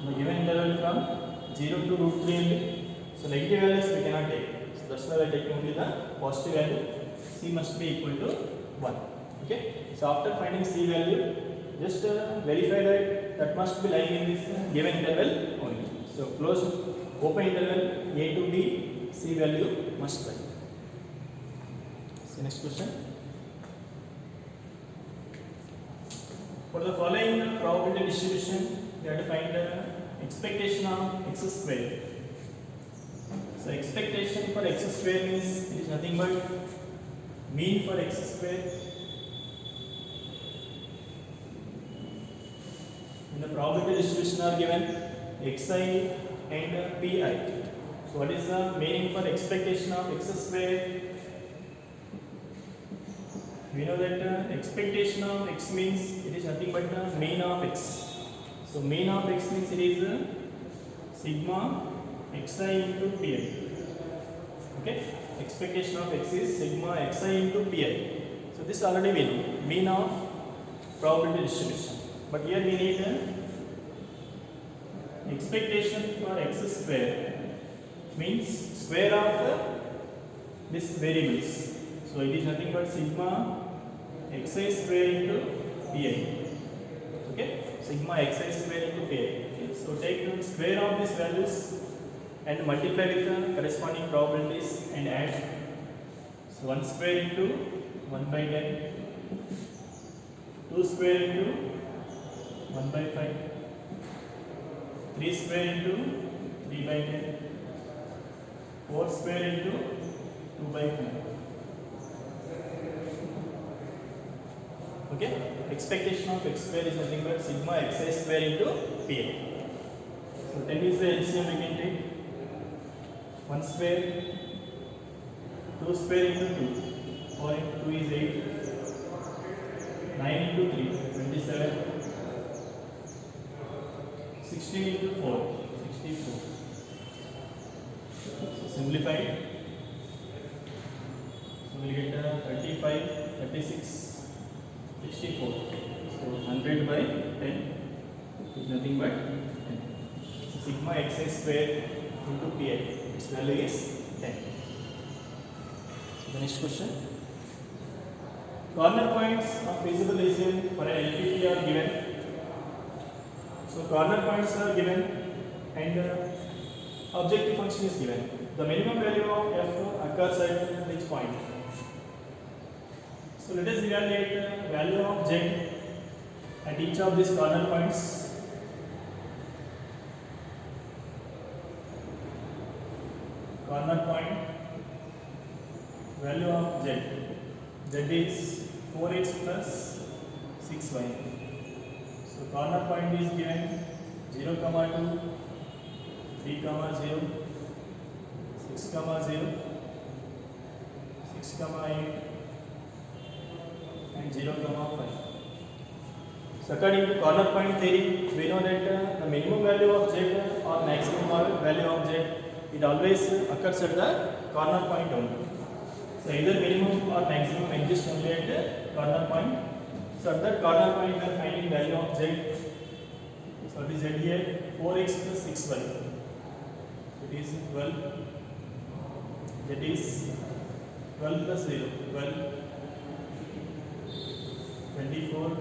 the given interval from 0 to root 3 only. So negative values we cannot take. So that's why we are taking only the positive value. C must be equal to 1. Okay. So after finding c value, just verify that must be lying in this given interval only. So close open interval a to b, c value must lie. So next question. For the following probability distribution, we have to find the expectation of x square. So expectation for x square means it is nothing but mean for x square In the probability distribution are given xi and pi. So what is the meaning for expectation of x square? We know that expectation of x means it is nothing but the mean of x. So mean of x means it is sigma xi into pi. Okay, expectation of x is sigma xi into pi. So this already we know, mean of probability distribution. But here we need expectation for x square means square of this variables. So it is nothing but sigma xi square into pi. Okay, sigma xi square into pi. Okay. So take the square of these values and multiply with the corresponding probabilities and add. So 1 square into 1 by 10, 2 square into 1 by 5, 3 square into 3 by 10, 4 square into 2 by 5. Okay, expectation of x square is nothing but sigma xi square into pi. So 10 is the LCM we can take. 1 square, 2 square into 2, 4 into 2 is 8, 9 into 3, 27, 16 into 4, 64. So simplified, so we will get 35, 36, 64. So 100 by 10 is nothing but 10. So sigma xi square into pi, its value is 10. So the next question. Corner points of feasible region for an LPT are given. So corner points are given and objective function is given. The minimum value of f occurs at which point? So let us evaluate the value of z at each of these corner points. Corner point, value of z. Z is 4x plus 6y. So corner point is given 0, 2, 3, 0, 6, 0, 6, 8 and 0, 5. So according to corner point theory, we know that the minimum value of z or maximum value of z, it always occurs at the corner point only. So either minimum or maximum exists only at the corner point. So at that corner point we are finding value of z. So it is z here 4x plus 6y. It is 12. That is 12 plus 0, 12, 24.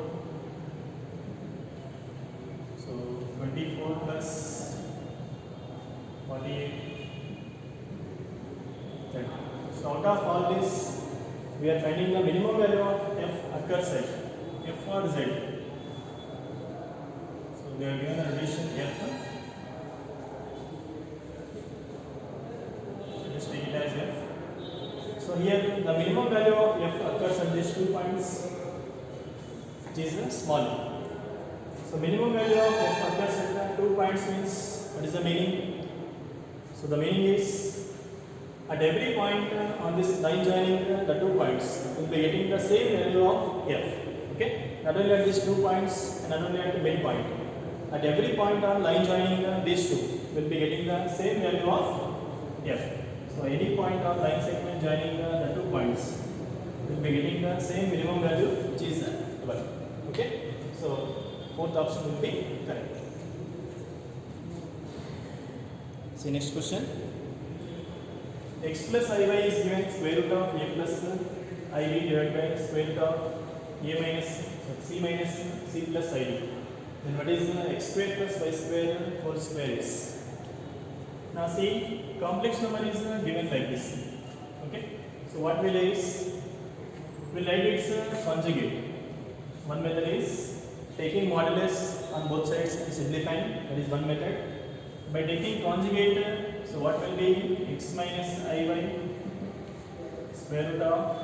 So 24 plus 48, 30. So out of all this, we are finding the minimum value of f occurs at f or z. So they are given a relation f. Let us take it as f. So here the minimum value of f occurs at these 2 points, which is small. So minimum value of f occurs at the 2 points means what is the meaning? So the meaning is at every point on this line joining the 2 points, we will be getting the same value of f. Okay, not only at these 2 points and not only at the midpoint. At every point on line joining these two, we will be getting the same value of f. So any point on line segment joining the 2 points, we will be getting the same minimum value, which is 12. Okay, so fourth option will be correct. See next question. X plus iy is given square root of a plus ib divided by square root of a minus c minus c plus id. Then what is x square plus y square whole square is? Now see, complex number is given like this. Okay, so what we'll do is we'll write its conjugate. One method is taking modulus on both sides and simplifying. That is one method. By taking conjugate, so what will be x minus iy square root of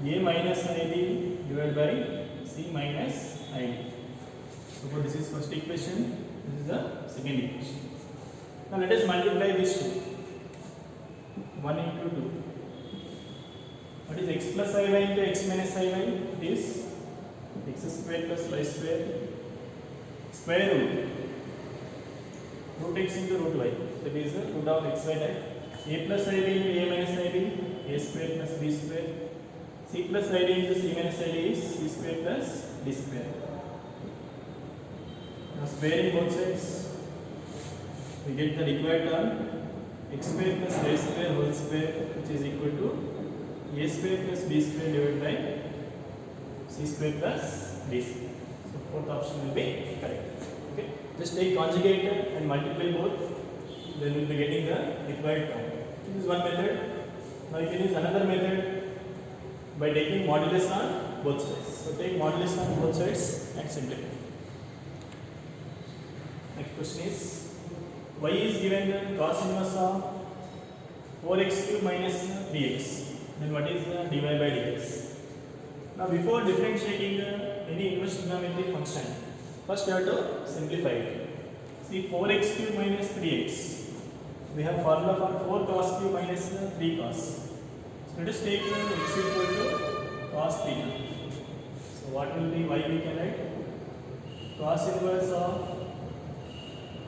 a minus ib divided by c minus id. Suppose this is first equation, this is the second equation. Now let us multiply these two. 1 into 2. What is x plus iy into x minus iy? It is x square plus y square square root. Root x into root y. So it is the root of x y type. A plus ib into a minus ib, a square plus b square. C plus id into c minus id is c square plus d square. Now squaring both sides, we get the required term x square plus y square whole square, which is equal to a square plus b square divided by c square plus d square. So fourth option will be correct. Okay, just take conjugate and multiply both, then we will be getting the required term. This is one method. Now you can use another method by taking modulus on both sides. So take modulus on both sides and simplify. Next question is, y is given the cos inverse of 4x cube minus 3x. Then what is the dy by dx? Now before differentiating any inverse trigonometric function, first you have to simplify it. See 4x cube minus 3x. We have formula for 4 cos cube minus 3 cos. So let us take x equal to cos theta. So what will be y we can write? Cos inverse of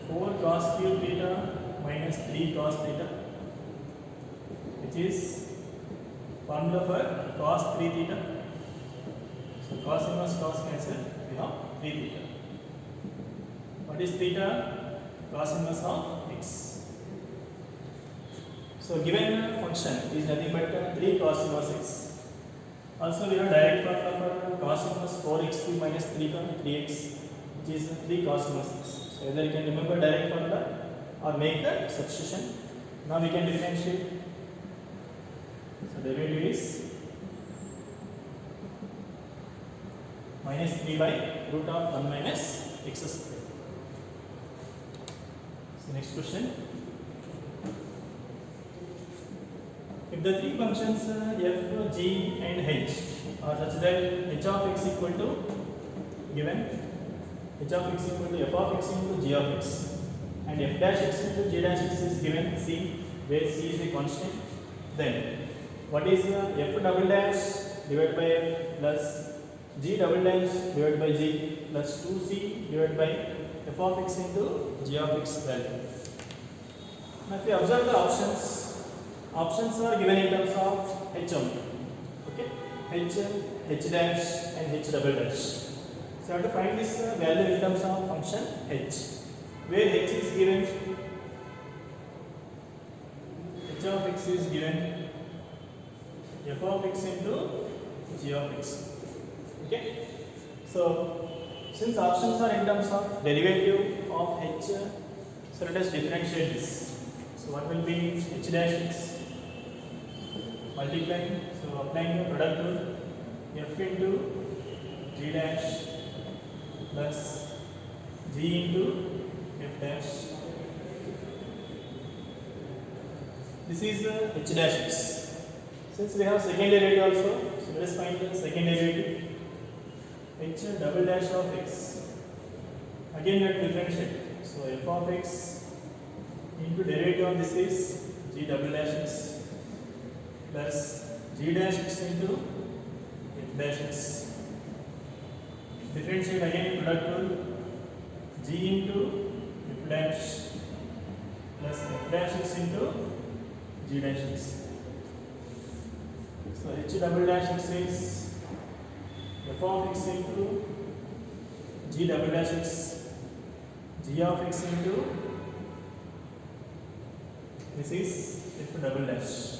4 cos cube theta minus 3 cos theta, which is formula for cos 3 theta. So cos inverse cos cancel, we have 3 theta. What is theta? Cos inverse of x. So given function is nothing but 3 cos inverse x. Also we have direct formula for cos inverse 4x cube minus 3x, which is 3 cos inverse x. So either you can remember direct formula or make a substitution. Now we can differentiate. So derivative is minus 3 by root of 1 minus x square. So next question. If the three functions f, g and h are such that h of x equal to given h of x equal to f of x into g of x and f dash x into g dash x is given c, where c is the constant, then what is f double dash divided by f plus g double dash divided by g plus 2c divided by f of x into g of x value. Now if we observe the options are given in terms of h only. Okay, h, h dash and h double dash. So I have to find this value in terms of function h, where h is given, h of x is given f of x into g of x. Okay, so since options are in terms of derivative of h, so let us differentiate this. So what will be h dash x? Multiplying, so applying the product rule, f into g dash plus g into f dash. This is h dash x. Since we have second derivative also, so let us find the second derivative. H double dash of x. Again we have to differentiate. So f of x into derivative of this is g double dash x plus g dash x into f dash x. Differentiate again product rule, g into f dash plus f dash x into g dash x. So h double dash x is f of x into g double dash x, g of x into this is f double dash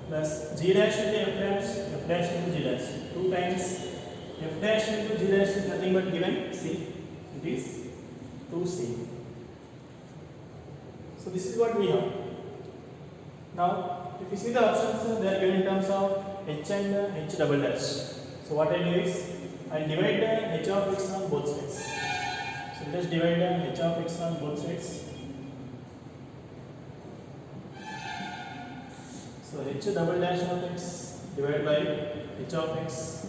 plus g dash into f dash into g dash. 2 times f dash into g dash is nothing but given c. It is 2c. So this is what we have. Now if you see the options, they are given in terms of h and h double dash. So what I do is I will divide h of x on both sides. So let us divide h of x on both sides. So h double dash of x divided by h of x,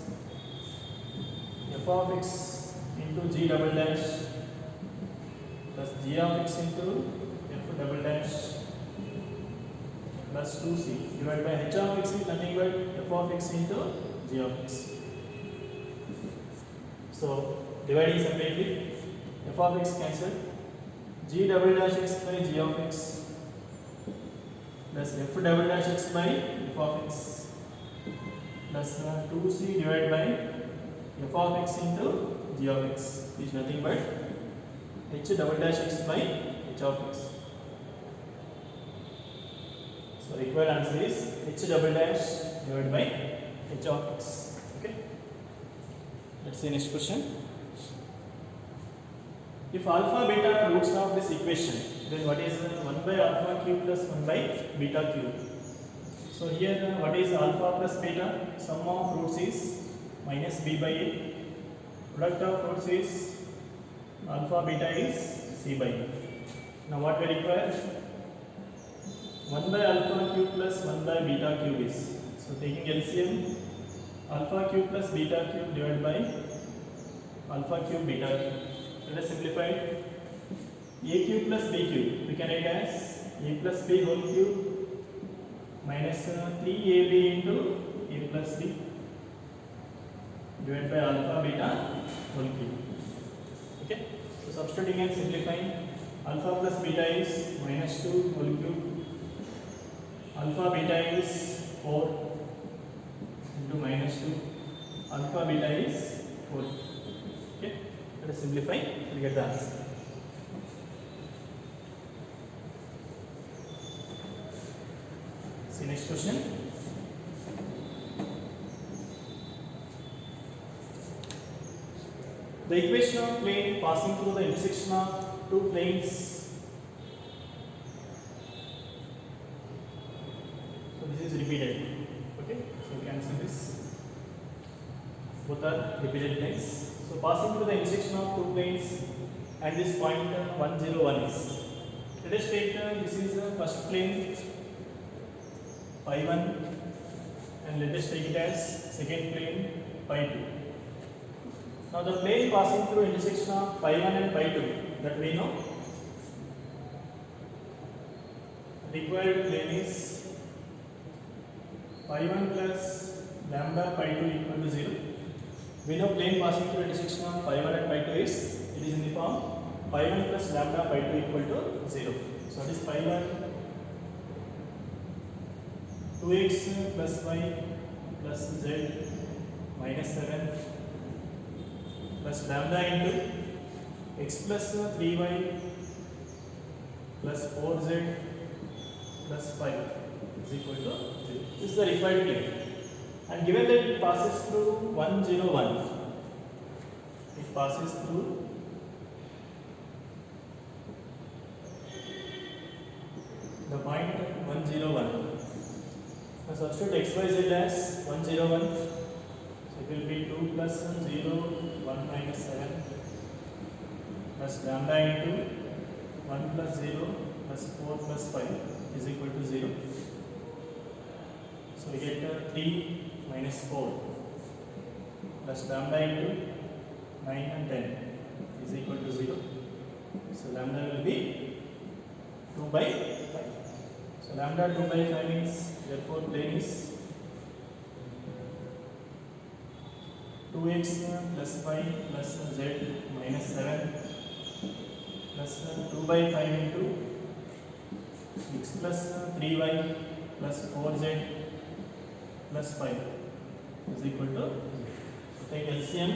f f of x into g double dash plus g of x into f double dash plus 2c divided by h of x is nothing but f of x into g of x. So dividing separately, f of x cancel, g double dash x by g of x plus f double dash x by f of x plus 2c divided by f of x into g of x is nothing but h double dash x by h of x. So required answer is h double dash divided by h of x. Okay. Let's see next question. If alpha beta are roots of this equation, then what is 1 by alpha cube plus 1 by beta cube? So here what is alpha plus beta? Sum of roots is minus b by a. Product of roots is alpha beta is c by a. Now what we require? 1 by alpha cube plus 1 by beta cube is. So taking LCM, alpha cube plus beta cube divided by alpha cube beta cube. Let us simplify it. A cube plus b cube we can write as a plus b whole cube minus 3ab into a plus b divided by alpha beta whole cube. Okay. So substituting and simplifying, alpha plus beta is minus 2 whole cube, alpha beta is 4 into minus 2, alpha beta is 4. Okay. Let us simplify, we get the answer. See next question. The equation of plane passing through the intersection of two planes. So this is repeated. Okay, so cancel this. Both are repeated planes. So passing through the intersection of two planes and this point 101 is. Let us take this is the first plane pi 1 and let us take it as second plane pi 2. Now the plane passing through intersection of pi 1 and pi 2 that we know. Required plane is pi 1 plus lambda pi 2 equal to 0. We know plane passing through intersection of pi 1 and pi 2 is, it is in the form pi 1 plus lambda pi 2 equal to 0. So it is pi 1 2x plus y plus z minus 7 plus lambda into x plus 3y plus 4z plus 5 is equal to 0. This is the required plane. And given that it passes through 101, it passes through the point 101. Now substitute x, y, z as 101. So it will be 2 plus 0, 1 minus 7 plus lambda into 1 plus 0 plus 4 plus 5 is equal to 0. So we get 3 minus 4 plus lambda into 9 and 10 is equal to 0. So lambda will be 2 by 5. So lambda 2 by 5 means therefore plane is 2x plus 5 plus z minus 7 plus 2 by 5 into x plus 3y plus 4z plus 5 is equal to 0. So take LCM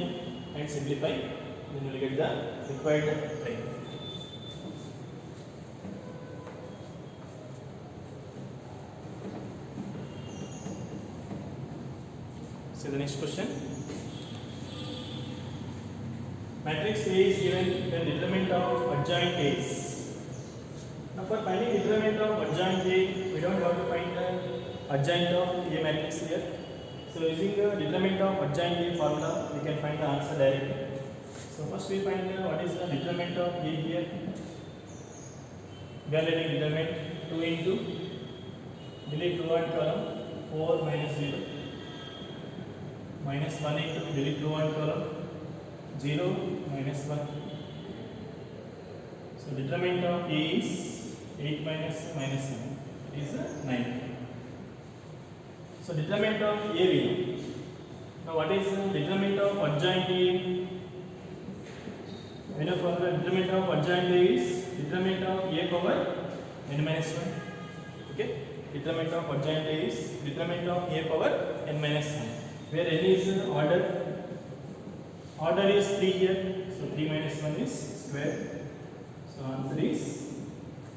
and simplify, then you will get the required plane. See the next question. Matrix A is given, then determinant of adjoint A's. Now for finding determinant of adjoint A, we don't have to find the adjoint of A matrix here. So using the determinant of adjoint A formula, we can find the answer directly. So first we find what is the determinant of A here. We are getting determinant 2 into delete row and column 4 minus 0 minus 1 into delete row and column 0 minus 1. So determinant of A is 8 minus 1 is 9. So determinant of A we know. Now what is the determinant of adjoint A? We know for the determinant of adjoint A is determinant of A power n minus 1. Okay, determinant of adjoint A is determinant of A power n minus 1, where n is order. Order is 3 here, so 3 minus 1 is square. So answer is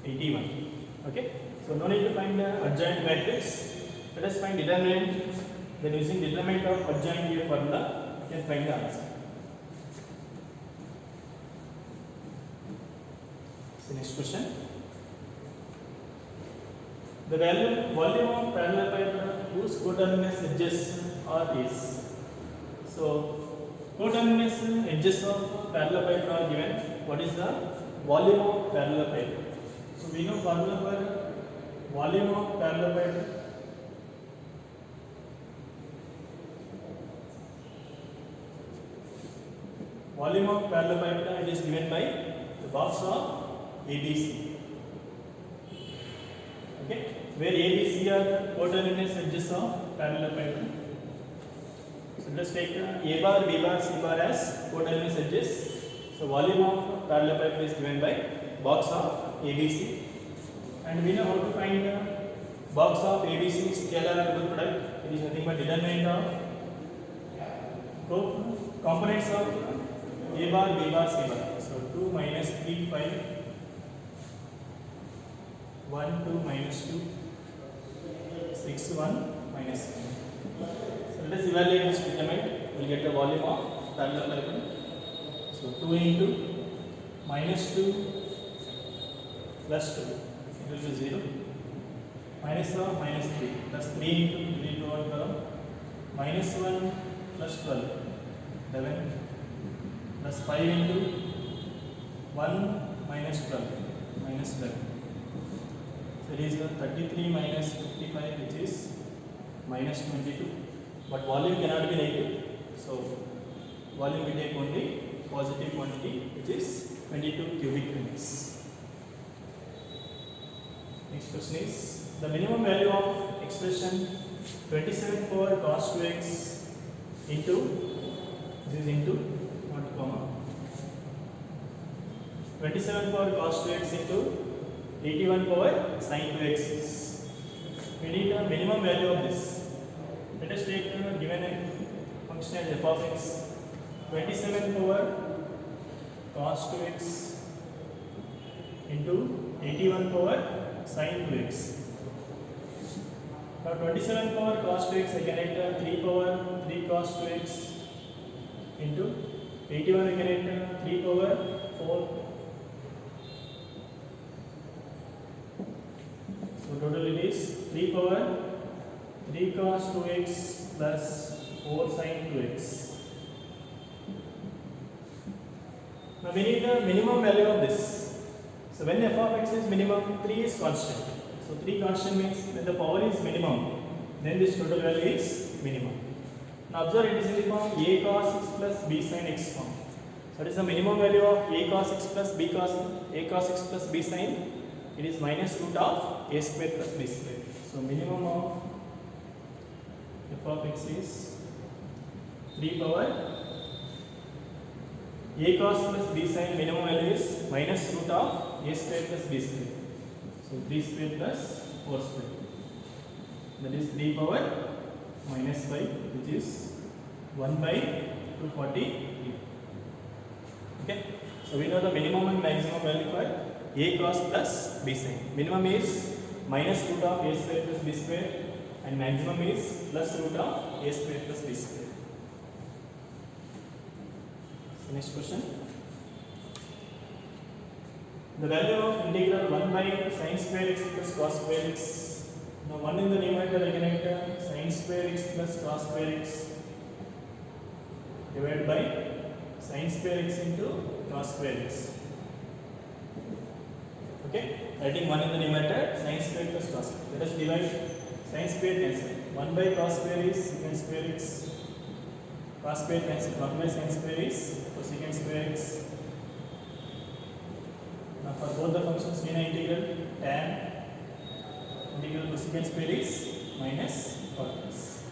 81. Okay, so no need to find the adjoint matrix. Let us find determinant. Then using determinant of adjoint A formula, you can find the answer. So next question. The volume of parallel pipe whose coterminous edges are is. So coterminous edges of parallel pipe are given. What is the volume of parallel pipe? So we know formula for volume of parallel pipe. Volume of parallel pipe, it is given by the box of ABC. Okay, where ABC are coterminous edges of parallel pipe. So let us take A bar, B bar, C bar as coterminous edges. So volume of parallel pipe is given by box of ABC, and we know how to find the box of ABC scalar double product. It is nothing but determinant of components of A bar, B bar, C bar. So 2 minus 3, 5, 1, 2 minus 2, 6, 1 minus 1. So let us evaluate this determinant. We will get the volume of parallel pipe. So 2 into minus 2 plus 2, it will be 0. Minus 1 minus 3 plus 3 into 3 to 1 column. Minus 1 plus 12, 11 plus 5 into 1 minus 12 minus 11. So it is 33 minus 55, which is minus 22. But volume cannot be negative. So volume we take only positive quantity, which is 22 cubic meters. Next question is the minimum value of expression 27 power cos 2x into, this is into 1 comma 27 power cos 2x into 81 power sin 2x is. We need a minimum value of this. Let us take given a function as f of x, 27 power cos 2x into 81 power sin 2x. Now 27 power cos 2x, I can write 3 power 3 cos 2x into 81, I can write 3 power 4. So total it is 3 power 3 cos 2x plus 4 sin 2x. Now we need the minimum value of this. So when f of x is minimum, 3 is constant. So 3 constant means when the power is minimum, then this total value is minimum. Now observe, it is in the form a cos x plus b sin x form. So what is the minimum value of a cos x plus b cos x plus b sin? It is minus root of a square plus b square. So minimum of f of x is 3 power a cos plus b sin, minimum value is minus root of a square plus b square. So 3 square plus 4 square. That is 3 power minus 5, which is 1 by 243. Okay. So we know the minimum and maximum value for a cos plus b sin. Minimum is minus root of a square plus b square, and maximum is plus root of a square plus b square. So next question. The value of integral 1 by sin square x plus cos square x. Now 1 in the numerator, I can write sin square x plus cos square x divided by sin square x into cos square x. Okay, writing 1 in the numerator, sin square plus cos square. Let us divide sin square cancel. 1 by cos square is secant square x. Cos square cancel. 1 by sin square is cosecant secant square is minus cot plus.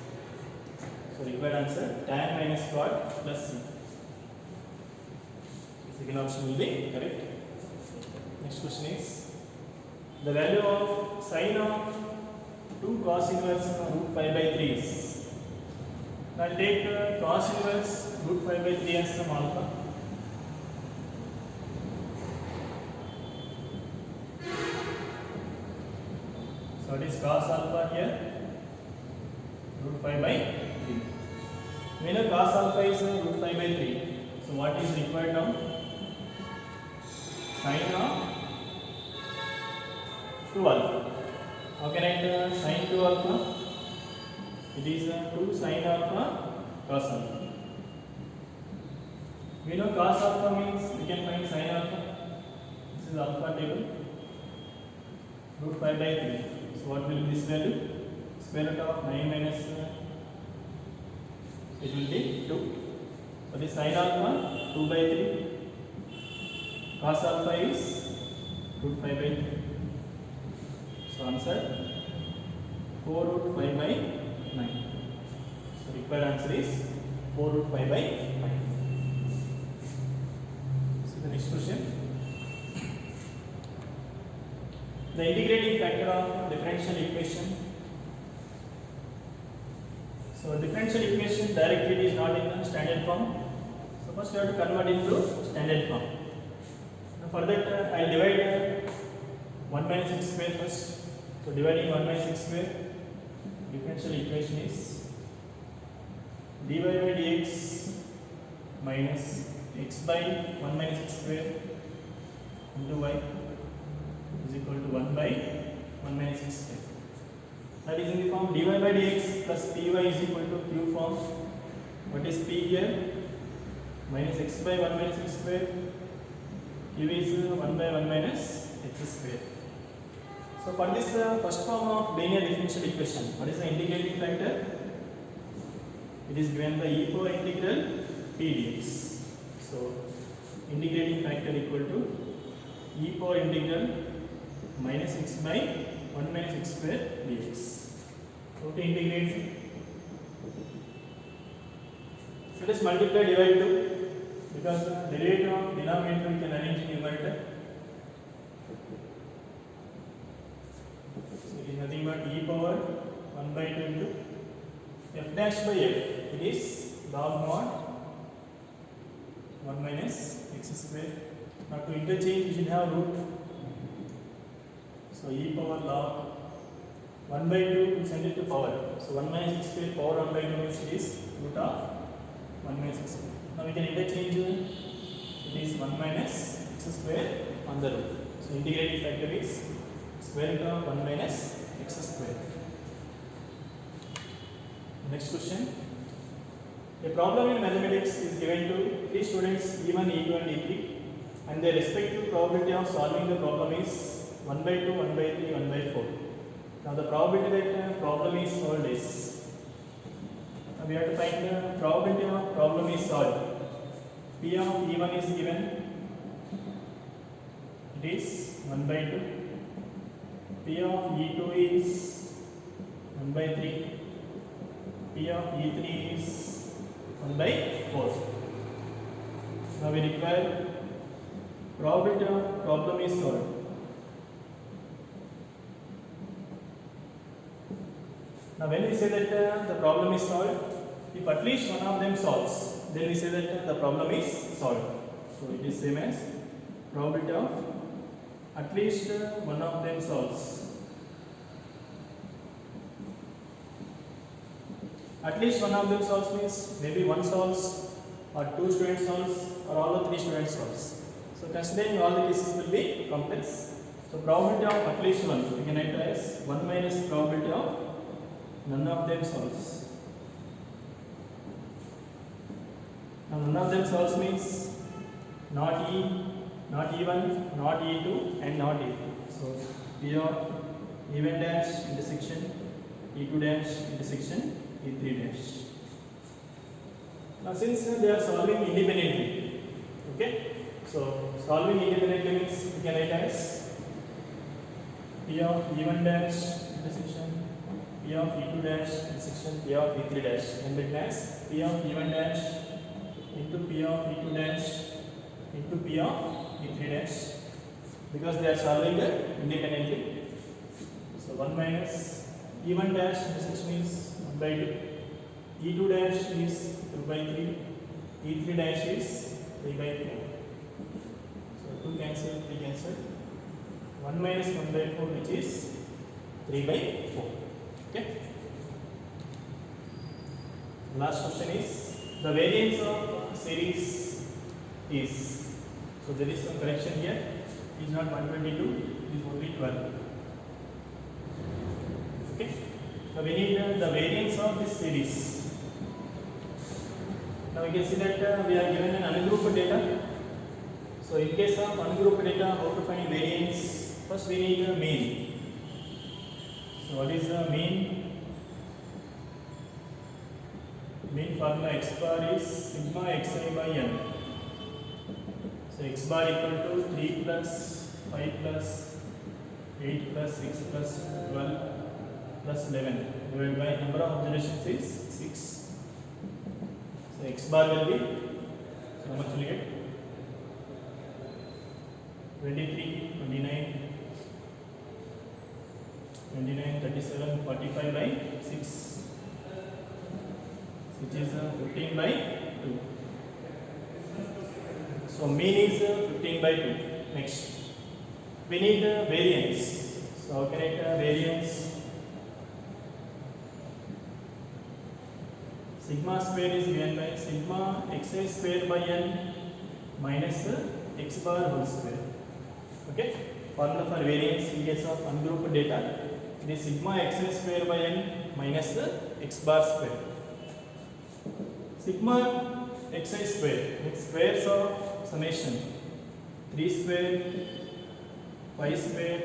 So required answer tan minus cot plus c. Second option will be correct. Next question is the value of sine of 2 cos inverse root 5 by 3 is. I will take cos inverse root 5 by 3 as some alpha. So it is cos alpha here root 5 by 3. We know cos alpha is root 5 by 3. So what is required now? Sine of 2 alpha. How can I write sine 2 alpha? It is 2 sine alpha cos alpha. We know cos alpha means we can find sine alpha. This is alpha table. Root 5 by 3. So what will be this value? Square root of 9 minus it will be 2. So this sine alpha 2 by 3. Cos alpha is root 5 by 3. So answer 4 root 5 by 9. So required answer is 4 root 5 by 9. So the next question. The integrating factor of differential equation. So differential equation directly is not in the standard form. So first we have to convert into standard form. Now for that I will divide 1 minus x square first. So dividing 1 minus x square, differential equation is dy by dx minus x by 1 minus x square into y is equal to 1 by 1 minus x square. That is in the form dy by dx plus py is equal to q form. What is p here? Minus x by 1 minus x square. Q is 1 by 1 minus x square. So for this first form of linear differential equation, what is the integrating factor? It is given by e power integral p dx. So integrating factor equal to e power integral minus x by 1 minus x square dx. So to integrate, let us multiply divide 2 because the derivative of denominator we can arrange in numerator. So it is nothing but e power 1 by 2 into f dash by f. It is log mod 1 minus x square. Now to interchange we should have root. So e power log 1 by 2 we send it to power. So 1 minus x square power 1 by 2 means it is root of 1 minus x square. Now we can interchange it is 1 minus x square on the root. So integrating factor is square root of 1 minus x square. Next question. A problem in mathematics is given to 3 students E1, E2 and E3 and their respective probability of solving the problem is 1 by 2, 1 by 3, 1 by 4. Now the probability that problem is solved is, we have to find the probability of problem is solved. P of E1 is given, it is 1 by 2. P of E2 is 1 by 3. P of E3 is 1 by 4. Now we require probability of problem is solved. Now when we say that the problem is solved, if at least one of them solves, then we say that the problem is solved. So it is same as probability of at least one of them solves. At least one of them solves means maybe one solves or 2 students solves or all the 3 students solves. So considering all the cases will be complex. So probability of at least one we can write as 1 minus probability of none of them solves. Now none of them solves means not E, not E1, not E2 and not E3. So P of E1 dash intersection E2 dash intersection E3 dash. Now since they are solving independently, okay, so solving independently means we can write as P of E1 dash intersection P of E2 dash intersection P of E3 dash, and written as P of E1 dash into P of E2 dash into P of E3 dash, because they are solving independently. So 1 minus E1 dash intersection is 1 by 2, E2 dash is 2 by 3, E3 dash is 3 by 4. So 2 cancel, 3 cancel. 1 minus 1 by 4, which is 3 by 4. Okay. Last question is the variance of series is. So there is some correction here. It is not 122. It is only 12. Okay. So we need the variance of this series. Now we can see that we are given an ungrouped data. So in case of ungrouped data, how to find variance? First we need the mean. So what is the mean? Mean formula x bar is sigma xi by n. So x bar equal to 3 plus 5 plus 8 plus 6 plus 12 plus 11 divided by number of observations is 6. So x bar will be, so how much will you get? 23, 29, 29, 37, 45 by 6, which is 15 by 2. So mean is 15 by 2. Next, we need variance. So how can I get variance? Sigma square is given by sigma xi square by n minus x bar whole square. Okay, formula for variance in case of ungrouped data, it is sigma xi square by n minus x bar square. Sigma xi square, it's squares of summation 3 square, 5 square,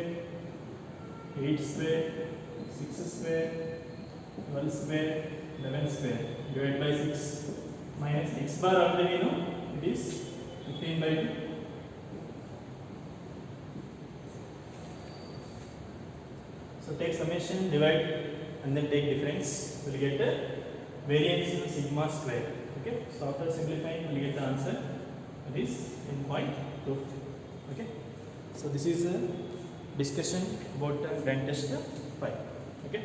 8 square, 6 square, 12 square, 11 square divided by 6 minus x bar already we know, it is 15 by 2. So take summation, divide, and then take difference. We will get the variance sigma square. Okay. So after simplifying, we will get the answer. That is in point 2. Okay. So this is a discussion about grand test 5. Okay.